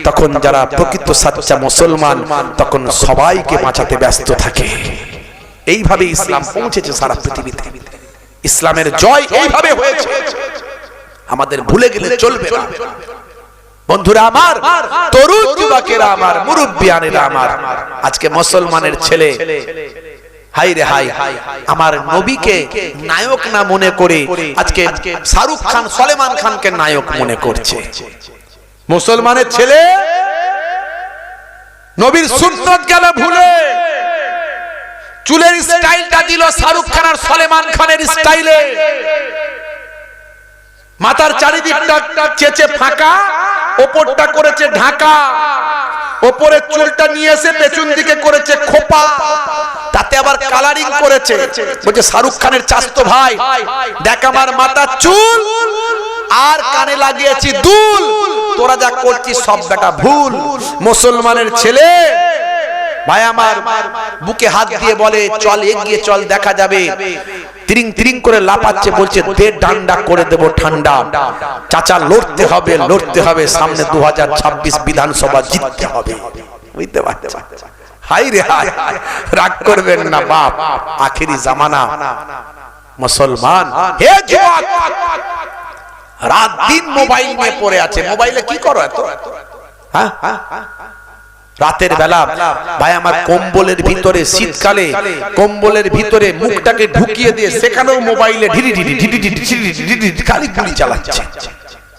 তখন যারা প্রকৃত সাচ্চা মুসলমান তখন সবাইকে বাঁচাতে ব্যস্ত থাকে। এইভাবে ইসলাম পৌঁছেছে সারা পৃথিবীতে। ইসলামের জয় এইভাবে হয়েছে, আমাদের ভুলে গেলে চলবে না। বন্ধুরা আমার, তরুণ যুবকেরা আমার, মুরব্বিয়ানেরা আমার, আজকে মুসলমানের ছেলে হাই রে হাই, আমার নবীকে নায়ক না মনে করে আজকে শাহরুখ খান, সলমান খানকে নায়ক মনে করছে। মুসলমানের ছেলে নবীর সুন্নত গেল ভুলে, চুলের স্টাইলটা দিল শাহরুখ খান আর সলমান খানের স্টাইলে, মাথার চারিদিকটা চেচে ফাঁকা, ওপরটা করেছে ঢাকা, ওপরের চুলটা নিয়ে এসে পেছন দিকে করেছে খোপা, তাতে আবার কালারিং করেছে। বলছে শাহরুখ খানের চাচতো ভাই, দেখ আমার মাথার চুল আর কানে লাগিয়েছি দুল, তোরা যা করছিস সব বেটা ভুল। মুসলমানের ছেলে ভাই আমার বুকে হাত দিয়ে বলে চল এগিয়ে চল, দেখা যাবে। তিরিং তিরিং করে লাপাচ্ছে, বলছে দে ডান্ডা করে দেব ঠান্ডা। চাচা লড়তে হবে, লড়তে হবে, সামনে 2026 বিধানসভা জিততে হবে। বুঝতে পারছেন? হাই রে হাই, রাগ করবেন না বাপ, আখেরি জামানা। মুসলমান হে যুবক, রাত দিন মোবাইল নিয়ে পড়ে আছে। মোবাইলে কি করো এত? হ্যাঁ, রাতের বেলা ভাই আমার কম্বলের ভিতরে, শীতকালে কম্বলের ভিতরে মুখটাকে ঢুকিয়ে দিয়ে সেখানেও মোবাইলে ঢিরি ঢিরি ঢিরি ঢিরি ঢিরি খালি গুলি চালাচ্ছে।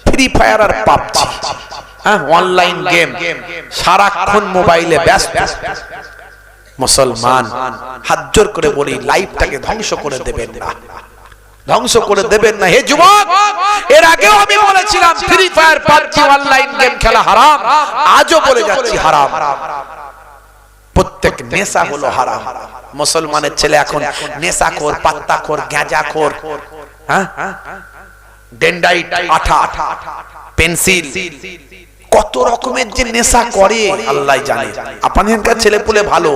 ফ্রি ফায়ার আর পাবজি, হ্যাঁ, অনলাইন গেম, সারাক্ষণ মোবাইলে ব্যস্ত। মুসলমান হাত জোর করে বলি, লাইফটাকে ধ্বংস করে দেবেন না, ধ্বংস করে দেবেন না হে যুবক। এর আগেও আমি বলেছিলাম free fire PUBG online game খেলা হারাম, আজও বলে যাচ্ছি হারাম। প্রত্যেক নেশা হলো হারাম। মুসলমানের ছেলে এখন নেশাখোর, পাত্তাখোর, গাঁজাখোর, হ্যাঁ, ডেন্ডাইট, আঠা, পেন্সিল, কত রকমের যে নেশা করে আল্লাহ জানে। আপনাদের ছেলে পুলে ভালো,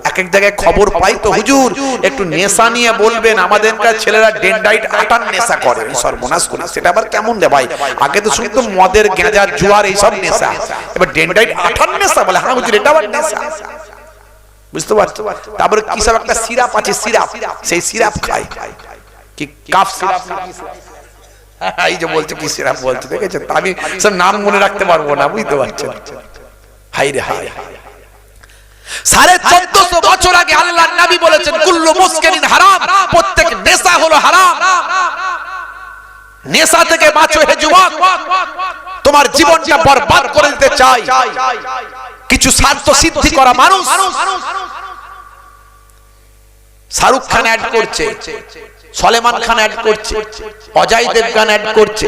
এক এক জায়গায় খবর পাই তো, হুজুর একটু নেশা নিয়ে বলবেন, আমাদের ছেলেরা ডেন্ডাইট, আটার নেশা করে। সর্বনাশ করে, সেটা আবার কেমন রে ভাই? আগে তো শুনতো মদের, গাঁজা, জুয়ার এইসব নেশা, এবার ডেন্ডাইট, আটার নেশা বলে। হ্যাঁ হুজুর, এটা আবার নেশা, বুঝতে পারছো? তারপরে কি সব একটা সিরাপ আছে, সিরাপ, সেই সিরাপ খায়, কি কাফ সিরাপ, এই যে বলছে কি সিরাপ বলছে, দেখেছেন? আমি সব নাম মনে রাখতে পারবো না, বুঝতে পারছেন? হাই রে হাই। 1450 বছর আগে আল্লাহর নবী বলেছেন কুল্লু মুসকিরিন হারাম, প্রত্যেক নেশা হলো হারাম। নেশা থেকে বাঁচো হে যুবক। তোমার জীবনটা বরবাদ করে দিতে চাই কিছু স্বার্থ সিদ্ধি করা মানুষ। শাহরুখ খান অ্যাড করছে, সলেমান খান অ্যাড করছে, অজয় দেবগান অ্যাড করছে,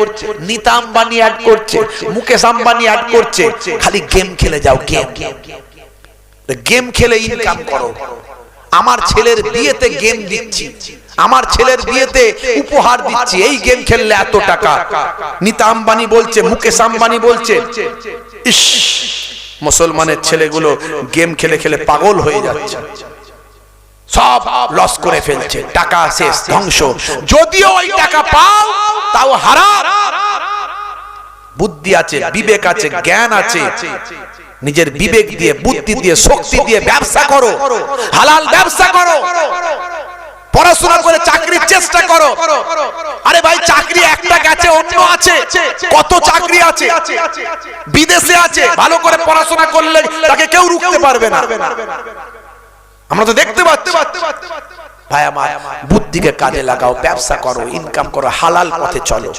নীতা আম্বানি অ্যাড করছে, মুকেশ আম্বানি অ্যাড করছে। খালি গেম খেলে যাও, গেম গেম খেলে ইনকাম করো। আমার ছেলের বিয়েতে গেম দিচ্ছি, আমার ছেলের বিয়েতে উপহার দিচ্ছি, এই গেম খেললে এত টাকা। নীতা আম্বানি বলছে, মুকেশ আম্বানি বলছে। ইস, মুসলমানের ছেলেগুলো গেম খেলে খেলে পাগল হয়ে যাচ্ছে, সব লস করে ফেলছে, টাকা শেষ, ধ্বংস। যদিও ওই টাকা পাও তাও হারাম। বুদ্ধি আছে, বিবেক আছে, জ্ঞান আছে, নিজের বিবেক দিয়ে, বুদ্ধি দিয়ে, শক্তি দিয়ে ব্যবসা করো, হালাল ব্যবসা করো, পড়াশোনা করে চাকরির চেষ্টা করো। আরে ভাই, চাকরি একটা গেছে, অন্য আছে, কত চাকরি আছে, বিদেশে আছে। ভালো করে পড়াশোনা করলে তাকে কেউ রুখতে পারবে না। আমরা তো দেখতে পাচ্ছি। ভাই আমার, বুদ্ধিকে কাজে লাগাও, ব্যবসা করো, ইনকাম করো, হালাল পথে চলো।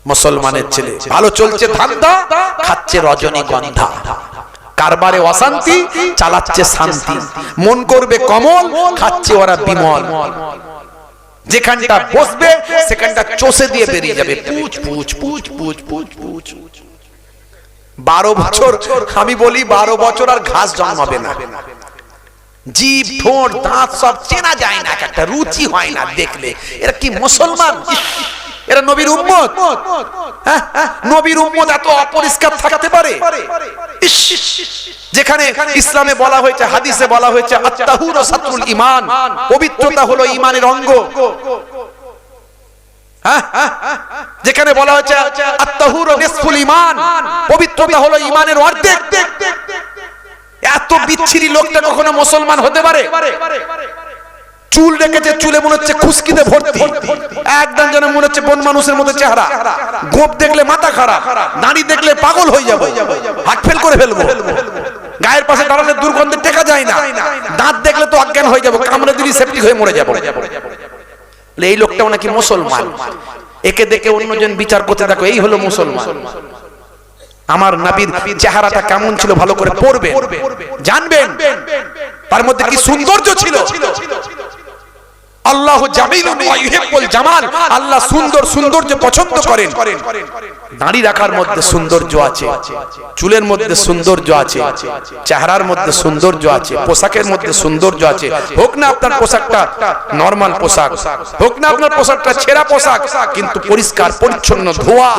মুসলমানের ছেলে ভালো চলছে ধান্দা, খাচ্ছে রজনীগন্ধা, কারবারে অশান্তি, চালাচ্ছে শান্তি, মন করবে কমল, খাচ্ছে ওরা বিমল। যেখানটা বসবে সেখানটা চষে দিয়ে বেরিয়ে যাবে, পুচ পুচ পুচ পুচ পুচ পুচ। 12 বছর, আমি বলি 12 বছর আর ঘাস জন্মাবে না। জিভ, ঠোঁট, দাঁত সব চেনা যায় না, একটা রুচি হয় না দেখলে। এরা কি মুসলমান? এরা নবীর উম্মত? নবীর উম্মত এত অপরিষ্কার থাকতে পারে? যেখানে ইসলামে বলা হয়েছে, হাদিসে বলা হয়েছে আত-তাহুরু সাতরুল ঈমান, পবিত্রতা হলো ঈমানের অঙ্গ। যেখানে বলা হয়েছে আত-তাহুরু নিসফুল ঈমান, পবিত্রতা হলো ঈমানের অর্ধেক। এত বিচ্ছিরি লোকটা কখনো মুসলমান হতে পারে? চুল রেখেছে, চুলে মনে হচ্ছে খুশকিতে ভর্তি, একদম যেন মনে হচ্ছে বন মানুষের মতো চেহারা। গোপ দেখলে মাথা খারাপ, দাড়ি দেখলে পাগল হয়ে যাবো, হাত ফেল করে ফেলবো। গায়ের পাশে দাঁড়ালে দুর্গন্ধে টেকা যায় না, দাঁত দেখলে তো অজ্ঞান হয়ে যাবো, কামড়ে দিলে সেপ্টিক হয়ে মরে যাবো। এই লোকটাও নাকি মুসলমান। একে দেখে অন্যজন বিচার করতে থাকো, এই হলো মুসলমান। আমার নবীর চেহারাটা কেমন ছিল ভালো করে পড়বেন, জানবেন তার মধ্যে কি সৌন্দর্য ছিল। আল্লাহু জামিলুন ওয়া ইউহিব্বুল জামাল, আল্লাহ সুন্দর সৌন্দর্য পছন্দ করেন। দাড়ি রাখার মধ্যে সৌন্দর্য আছে, চুলের মধ্যে সৌন্দর্য আছে, চেহারার মধ্যে সৌন্দর্য আছে, পোশাকের মধ্যে সৌন্দর্য আছে। হোক না আপনার পোশাকটা নরমাল পোশাক, হোক না আপনার পোশাকটা ছেঁড়া পোশাক কিন্তু পরিষ্কার পরিচ্ছন্ন ধোয়া,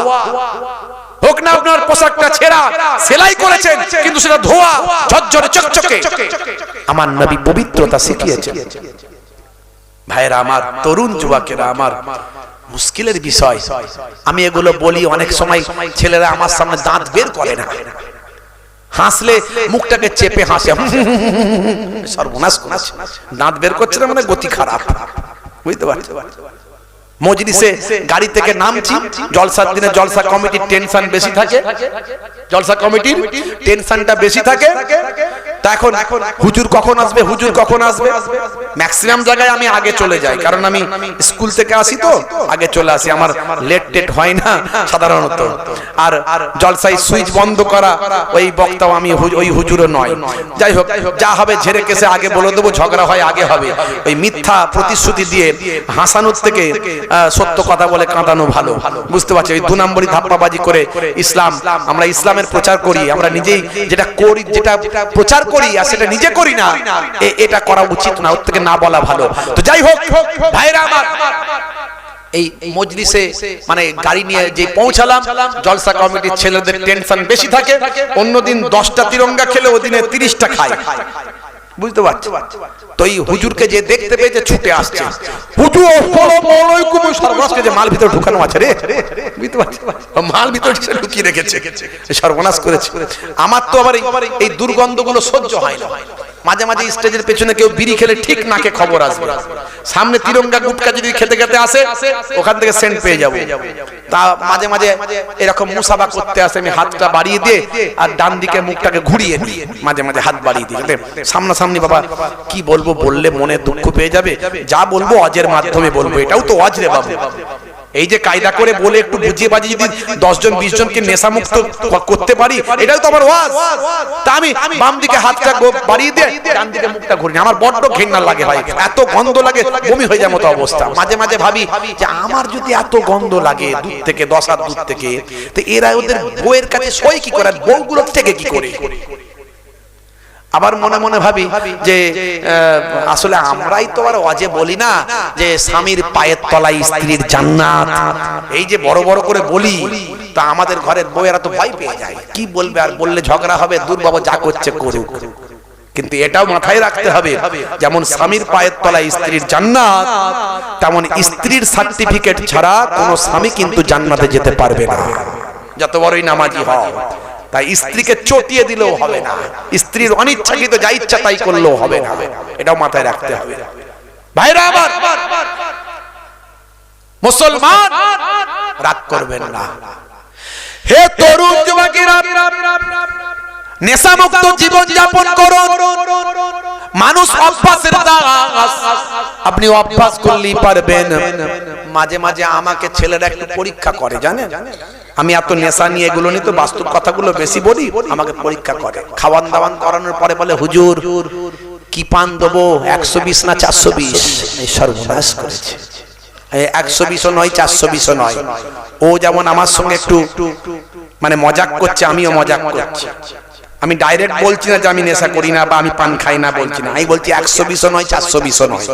হোক না আপনার পোশাকটা ছেঁড়া, সেলাই করেছেন কিন্তু সেটা ধোয়া, ঝরঝরে চকচকে। আমার নবী পবিত্রতা শিখিয়েছেন। ভাইরা আমার, তরুণ যুবকেরা আমার, মুশকিলের বিষয়। আমি এগুলো বলি, অনেক সময় ছেলেরা আমার সামনে দাঁত বের করে না। হাসলে মুখটাকে চেপে হাসে, সর্বনাশ করছে, দাঁত বের করছে না, মানে গতি খারাপ, বুঝতে পারছো? মজলিসে গাড়ি থেকে নামছি, জলসার দিনে জলসা কমিটির টেনশন বেশি থাকে, জলসা কমিটির টেনশনটা বেশি থাকে। তা এখন হুজুর কখন আসবে, হুজুর কখন আসবে, ম্যাক্সিমাম জায়গায় আমি আগে চলে যাই, কারণ আমি স্কুল থেকে আসি তো আগে চলে আসি, আমার লেট টেট হয় না সাধারণত। আর জলসায় সুইচ বন্ধ করা ওই বক্তাও আমি, ওই হুজুরও নয়। যাই হোক, যা হবে ঝেড়ে কেসে আগে বলে দেবো, ঝগড়া হয় আগে হবে। ওই মিথ্যা প্রতিশ্রুতি দিয়ে হাসানোর থেকে সত্য কথা বলে কাঁদানো ভালো, বুঝতে পারছি? ওই 2 নম্বরই ধাপ্পাবাজি করে ইসলাম, আমরা ইসলামের প্রচার করি, আমরা নিজেই যেটা করি, যেটা প্রচার করি আর সেটা নিজে করি না, এটা করা উচিত না, ওর থেকে না বলা ভালো। তো যাই হোক ভাইরা আমার, এই মজলিসে মানে গাড়ি নিয়ে যে পৌঁছালাম, জলসা কমিটির ছেলেদের টেনশন বেশি থাকে, অন্যদিন 10টা তিরঙ্গা খেলে ওদিনে 30টা খায়, বুঝতে পারছো? তো এই হুজুরকে যে দেখতে পেয়েছে ছুটে আসছে, হুজুর আসসালামু আলাইকুম, সর্বনাশকে যে মাল ভিতরে ঢুকানো আছে রে, বুঝতে পারছো? মাল ভিতরে ঢুকিয়ে রেখেছে, সর্বনাশ করেছে। আমার তো আবার এই দুর্গন্ধগুলো সহ্য হয় না। মাঝে মাঝে স্টেজের পেছনে কেউ বিড়ি খেলে ঠিক নাকে খবর আসবে, সামনে তিরঙ্গা গুটকা যদি খেতে খেতে আসে, ওখান থেকে সেন্ট পেয়ে যাবো। তা মাঝে মাঝে এরকম মুসাফা করতে আসে, আমি হাতটা বাড়িয়ে দিয়ে আর ডান দিকে মুখটাকে ঘুরিয়ে দিই, মাঝে মাঝে হাত বাড়িয়ে দিই, সামনাসামনি বাবা কি বলবো, বললে মনে দুঃখ পেয়ে যাবে, যা বলবো ওয়াজের মাধ্যমে বলবো, এটাও তো ওয়াজ রে বাবু। এই যে কায়দা করে বলে একটু বুঝিয়ে বাজিয়ে যদি 10 জন 20 জনকে নেশা মুক্ত করতে পারি, এটাও তো আমার ওয়াজ। তা আমি বাম দিকে হাতটা বাড়িয়ে দিয়ে ডান দিকে মুখটা ঘুরি, আমার বড্ড ঘৃণা লাগে ভাই, এত গন্ধ লাগে বমি হয়ে যাওয়ার মতো অবস্থা। মাঝে মাঝে ভাবি যে আমার যদি এত গন্ধ লাগে দূর থেকে, 10 হাত দূর থেকে, তো এরা ওদের বউয়ের কাছে সই কি করে, বউগুলোর থেকে কি করে? আবার মনে মনে ভাবি যে আসলে আমরাই তো আর ওয়াজে বলি না যে স্বামীর পায়ের তলায় স্ত্রীর জান্নাত, এই যে বড় বড় করে বলি, তা আমাদের ঘরের বউয়েরা তো ভয় পেয়ে যায়, কি বলবে, আর বললে ঝগড়া হবে, দূর বাবা যা করছে করুক। কিন্তু এটাও মাথায় রাখতে হবে, যেমন স্বামীর পায়ের তলায় স্ত্রীর জান্নাত, তেমন স্ত্রীর সার্টিফিকেট ছাড়া কোনো স্বামী কিন্তু জান্নাতে যেতে পারবে না, যত বড়ই নামাজি হও। তাই স্ত্রীকে চটিয়ে দিলেও হবে না, স্ত্রীর অনিচ্ছাকৃত যা ইচ্ছা তাই করলেও হবে না, এটাও মাথায় রাখতে হবে। ভাইরা আমার, মুসলমান রাগ করবেন না। হে তরুণ যুবকেরা, নেশামুক্ত জীবন যাপন করুন। মানুষ অভ্যাসের দাস, আপনি অভ্যাস করলেই পারবেন। মাঝে মাঝে আমাকে ছেলেরা একটু পরীক্ষা করে, জানেন? আমি এত নেশা নিয়ে এগুলো নিয়ে তো বাস্তব কথাগুলো বেশি বলি, আমাকে পরীক্ষা করে। খাওয়ান দাওয়ান করানোর পরে বলে, হুজুর কি পান দেবো, 120 না 420? এই সর্বনাশ করেছে, 120ও নয় 420ও নয়। ও যেমন আমার সঙ্গে একটু মানে মজাক করছে, আমিও মজাক করছি। আমি ডাইরেক্ট বলছি না যে আমি নেশা করি না বা আমি পান খাই না, বলছি না, আমি বলছি 120ও নয় 420ও নয়।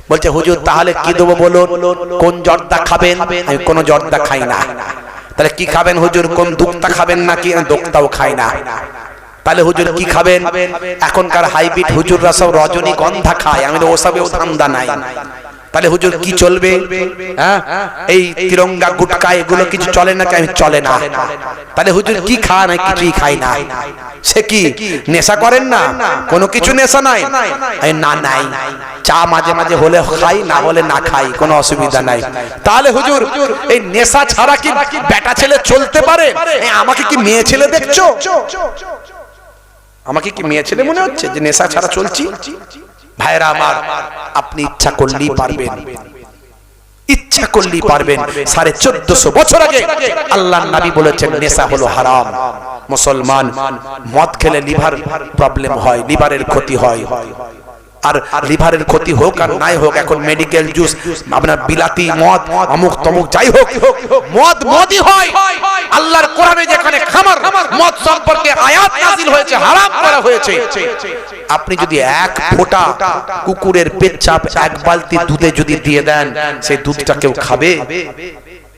বলছে হুজুর তাহলে কি দেবো বলুন, কোন জর্দা খাবেন? আমি কোনো জর্দা খাই না। তাহলে কি খাবেন হুজুর? কোন দুক্তা খাবেন নাকি? দুক্তাও খাই না। তাহলে হুজুর কি খাবেন? এখনকার হাইব্রিড হুজুররা সব রজনীগন্ধা খায়, আমি তো ওসবেও ধান্দা নাই। তাহলে হুজুর কি চলবে? হ্যাঁ, এই তিরঙ্গা গুটকা এগুলো কিছু চলে নাকি? আমি চলে না। তাহলে হুজুর কি খান? আমি কিছুই খাই না। সে কি নেশা করেন না? কোনো কিছু নেশা নাই? না নাই, চা মাঝে মাঝে হলে খাই, না হলে না খাই, কোনো অসুবিধা নাই। তাহলে হুজুর এই নেশা ছাড়া কি বেটা ছেলে চলতে পারে? আমাকে কি মেয়ে ছেলে দেখছো? আমাকে কি মেয়ে ছেলে মনে হচ্ছে যে নেশা ছাড়া চলছি? ভাইরা আমার, আপনি ইচ্ছা করলেই পারবেন, ইচ্ছা করলেই পারবেন। 1450 বছর আগে আল্লাহর নবী বলেছেন নেশা হলো হারাম। মুসলমান, মদ খেলে লিভার প্রবলেম হয়, লিভারের ক্ষতি হয়। আর লিভারের ক্ষতি হোক আর নাই হোক, এখন মেডিকেল জুস, আপনার বিলাতি মদ, অমুক তমুক যাই হোক, মদ মদই হয়। আল্লাহর কোরআনে যেখানে খামার মদ সম্পর্কে আয়াত নাযিল হয়েছে, হারাম করা হয়েছে। আপনি যদি 1 ফোঁটা কুকুরের পেচ্ছাপ 1 বালতি দুধে যদি দিয়ে দেন, সেই দুধটা কেউ খাবে?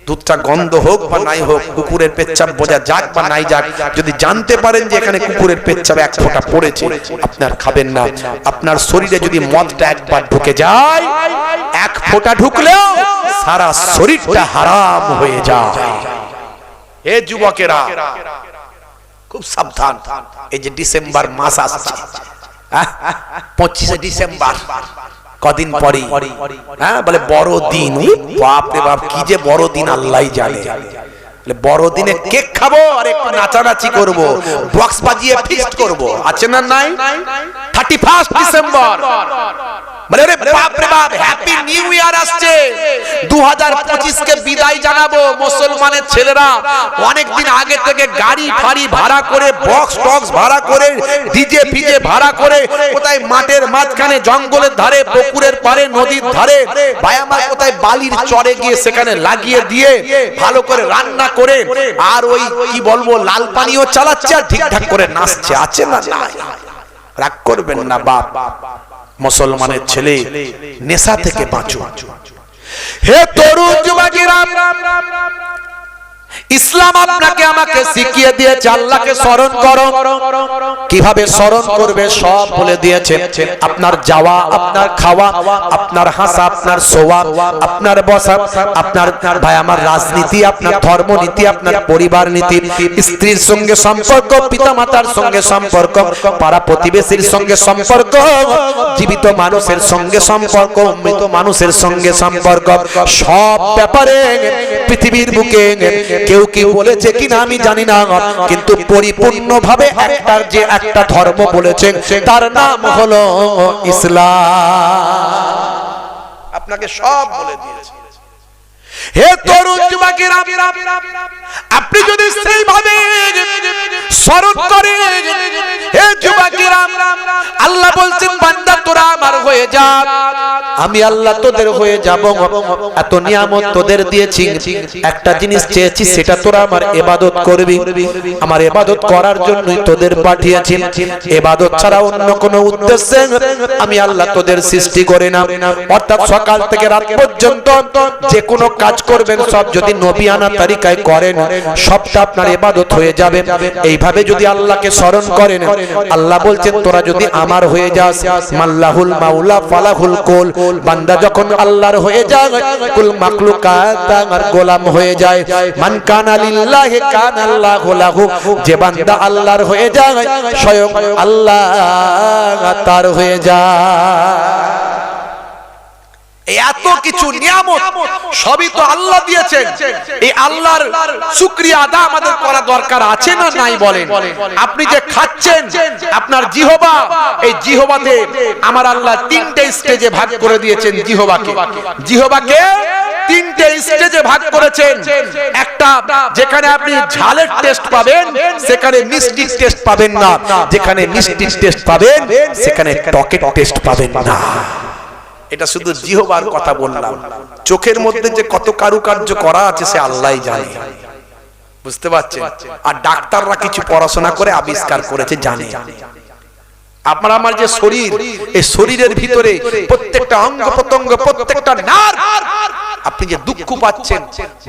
দুধটা গন্ধ হোক বা নাই হোক, কুকুরের পেচ্ছাপ বোঝা যাক বা নাই যাক, যদি জানতে পারেন যে এখানে কুকুরের পেচ্ছাপ 1 ফোঁটা পড়েছে, আপনার খাবেন না। আপনার শরীরে যদি মদটা একবার ঢুকে যায়, 1 ফোঁটা ঢুকলেও সারা শরীরটা হারাম হয়ে যায়। হে যুবকেরা, খুব সাবধান। এই যে ডিসেম্বর মাস আসছে, 25 ডিসেম্বর, কদিন পরে বলে বড় দিন। বাপ রে বাপ, কি যে বড় দিন আল্লাহই জানে। বড় দিনে কেক খাবো আর একটু নাচানাচি করবো, বক্স বাজিয়ে ফিস্ট করবো, আছে না নাই? 31 ডিসেম্বর বলে রে বাপ রে বাপ, হ্যাপি নিউ ইয়ার আসছে, 2025 কে বিদায় জানাবো। মুসলমানের ছেলেরা অনেক দিন আগে থেকে গাড়ি ফাড়ি ভাড়া করে, বক্স টক্স ভাড়া করে, ডিজে ফিজে ভাড়া করে, কোথায় মাঠের মাঝখানে, জঙ্গলের ধারে, পুকুরের পারে, নদীর ধারে, বায়ামার কোথায় বালির চরে গিয়ে সেখানে লাগিয়ে দিয়ে ভালো করে রান্না করে, আর ওই কি বলবো লাল পানিও চালাচ্ছে আর ঠিকঠাক করে নাচছে, আছে না নাই? রাগ করবেন না বাপ, মুসলমানের ছেলে নেশা থেকে বাঁচো। হে তরুণ যুবকেরা, ইসলাম আপনাকে আমাকে শিখিয়ে দিয়েছে আল্লাহকে স্মরণ করো। কিভাবে স্মরণ করবে সব বলে দিয়েছে। আপনার যাওয়া, আপনার খাওয়া, আপনার হাসা, আপনার শোয়া, আপনার বসা, আপনার ভাই আমার রাজনীতি, আপনার ধর্মনীতি, আপনার পরিবার নীতি, স্ত্রীর সঙ্গে সম্পর্ক, পিতামাতার সঙ্গে সম্পর্ক, পাড়া প্রতিবেশীর সঙ্গে সম্পর্ক, জীবিত মানুষের সঙ্গে সম্পর্ক, মৃত মানুষের সঙ্গে সম্পর্ক, সব ব্যাপারে পৃথিবীর বুকে কেউ কেউ বলেছে কিনা আমি জানি না, কিন্তু পরিপূর্ণভাবে একটার যে একটা ধর্ম বলেছে তার নাম হলো ইসলাম। আপনাকে সব বলে দিয়েছে। হে তরুণ যুবকেরা, আপনি যদি সেইভাবে স্মরণ করেন, হে যুবকেরা, আল্লাহ বলছেন বান্দা তোরা আমার হয়ে যা, আমি আল্লাহ তোদের হয়ে যাব। এত নিয়ামত তোদের দিয়েছি, একটা জিনিস চেয়েছি সেটা তোরা আমার ইবাদত করবি। আমার ইবাদত করার জন্যই তোদের পাঠিয়েছি, ইবাদত ছাড়া অন্য কোনো উদ্দেশ্যে আমি আল্লাহ তোদের সৃষ্টি করি না। অর্থাৎ সকাল থেকে রাত পর্যন্ত যে কোনো কাজ করবেন সব যদি নবিয়ানা তরিকায় করেন, সবটা আপনার ইবাদত হয়ে যাবে। এইভাবে যদি আল্লাহকে স্মরণ করেন, আল্লাহ বলছেন তোরা যদি আমার হয়ে যাস, মাল্লাহুল মাওলা ফালাহুল কুল, বান্দা যখন আল্লাহর হয়ে যায় কুল মাখলুকাত তার গোলাম হয়ে যায়। মান কানা লিল্লাহি কানা আল্লাহু লাহু, যে বান্দা আল্লাহর হয়ে যায় স্বয়ং আল্লাহ তার হয়ে যায়। এত কিছু নিয়ামত সবই তো আল্লাহ দিয়েছেন, এই আল্লাহর শুকরিয়া আদা আমাদের করা দরকার আছে না নাই বলেন? আপনি যে খাচ্ছেন, আপনার জিহবা, এই জিহবাতে আমার আল্লাহ তিনটে স্টেজে ভাগ করে দিয়েছেন। জিহবাকে তিনটে স্টেজে ভাগ করেছেন। একটা যেখানে আপনি ঝালের টেস্ট পাবেন, সেখানে মিষ্টির টেস্ট পাবেন না। যেখানে মিষ্টির টেস্ট পাবেন, সেখানে টকের টেস্ট পাবেন না। এটা শুধু জিহবার কথা বললাম, চোখের মধ্যে যে কত কারুকার্য করা আছে সে আল্লাহই জানে, বুঝতে পারছেন? আর ডাক্তাররা কিছু পড়াশোনা করে আবিষ্কার করেছে, জানে। আপনার আমার যে শরীর, এই শরীরের ভিতরে প্রত্যেকটা অঙ্গ প্রত্যঙ্গ, প্রত্যেকটা নার্ভ, আপনি যে দুঃখ পাচ্ছেন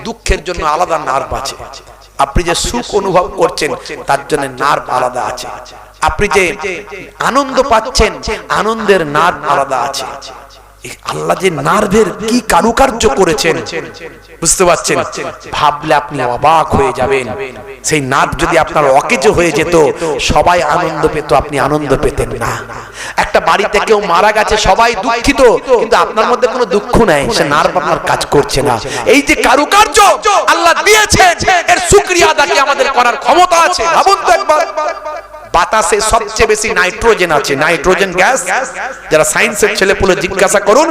দুঃখের জন্য আলাদা নার্ভ আছে, আপনি যে সুখ অনুভব করছেন তার জন্য নার্ভ আলাদা আছে, আপনি যে আনন্দ পাচ্ছেন আনন্দের নার্ভ আলাদা আছে। আল্লাহ যে নার্ভের কি কারুকার্য করেছেন বুঝতে পারছেন, ভাবলে আপনি অবাক হয়ে যাবেন। সেই নার্ভ যদি আপনার অকেজো হয়ে যেত, সবাই আনন্দ পেত, আপনি আনন্দ পেতেন না। একটা বাড়িতে কেউ মারা গেছে, সবাই দুঃখিত, কিন্তু আপনার মধ্যে কোনো দুঃখ নাই, সে নার্ভ আপনার কাজ করছে না। এই যে কারুকার্য আল্লাহ দিয়েছেন, এর শুকরিয়া আদা কি আমাদের করার ক্ষমতা আছে? ভাবুন তো একবার। বাতাসে সবচেয়ে বেশি নাইট্রোজেন আছে, নাইট্রোজেন গ্যাস। যারা সায়েন্সের ছেলে পুলে জিজ্ঞাসা করুন,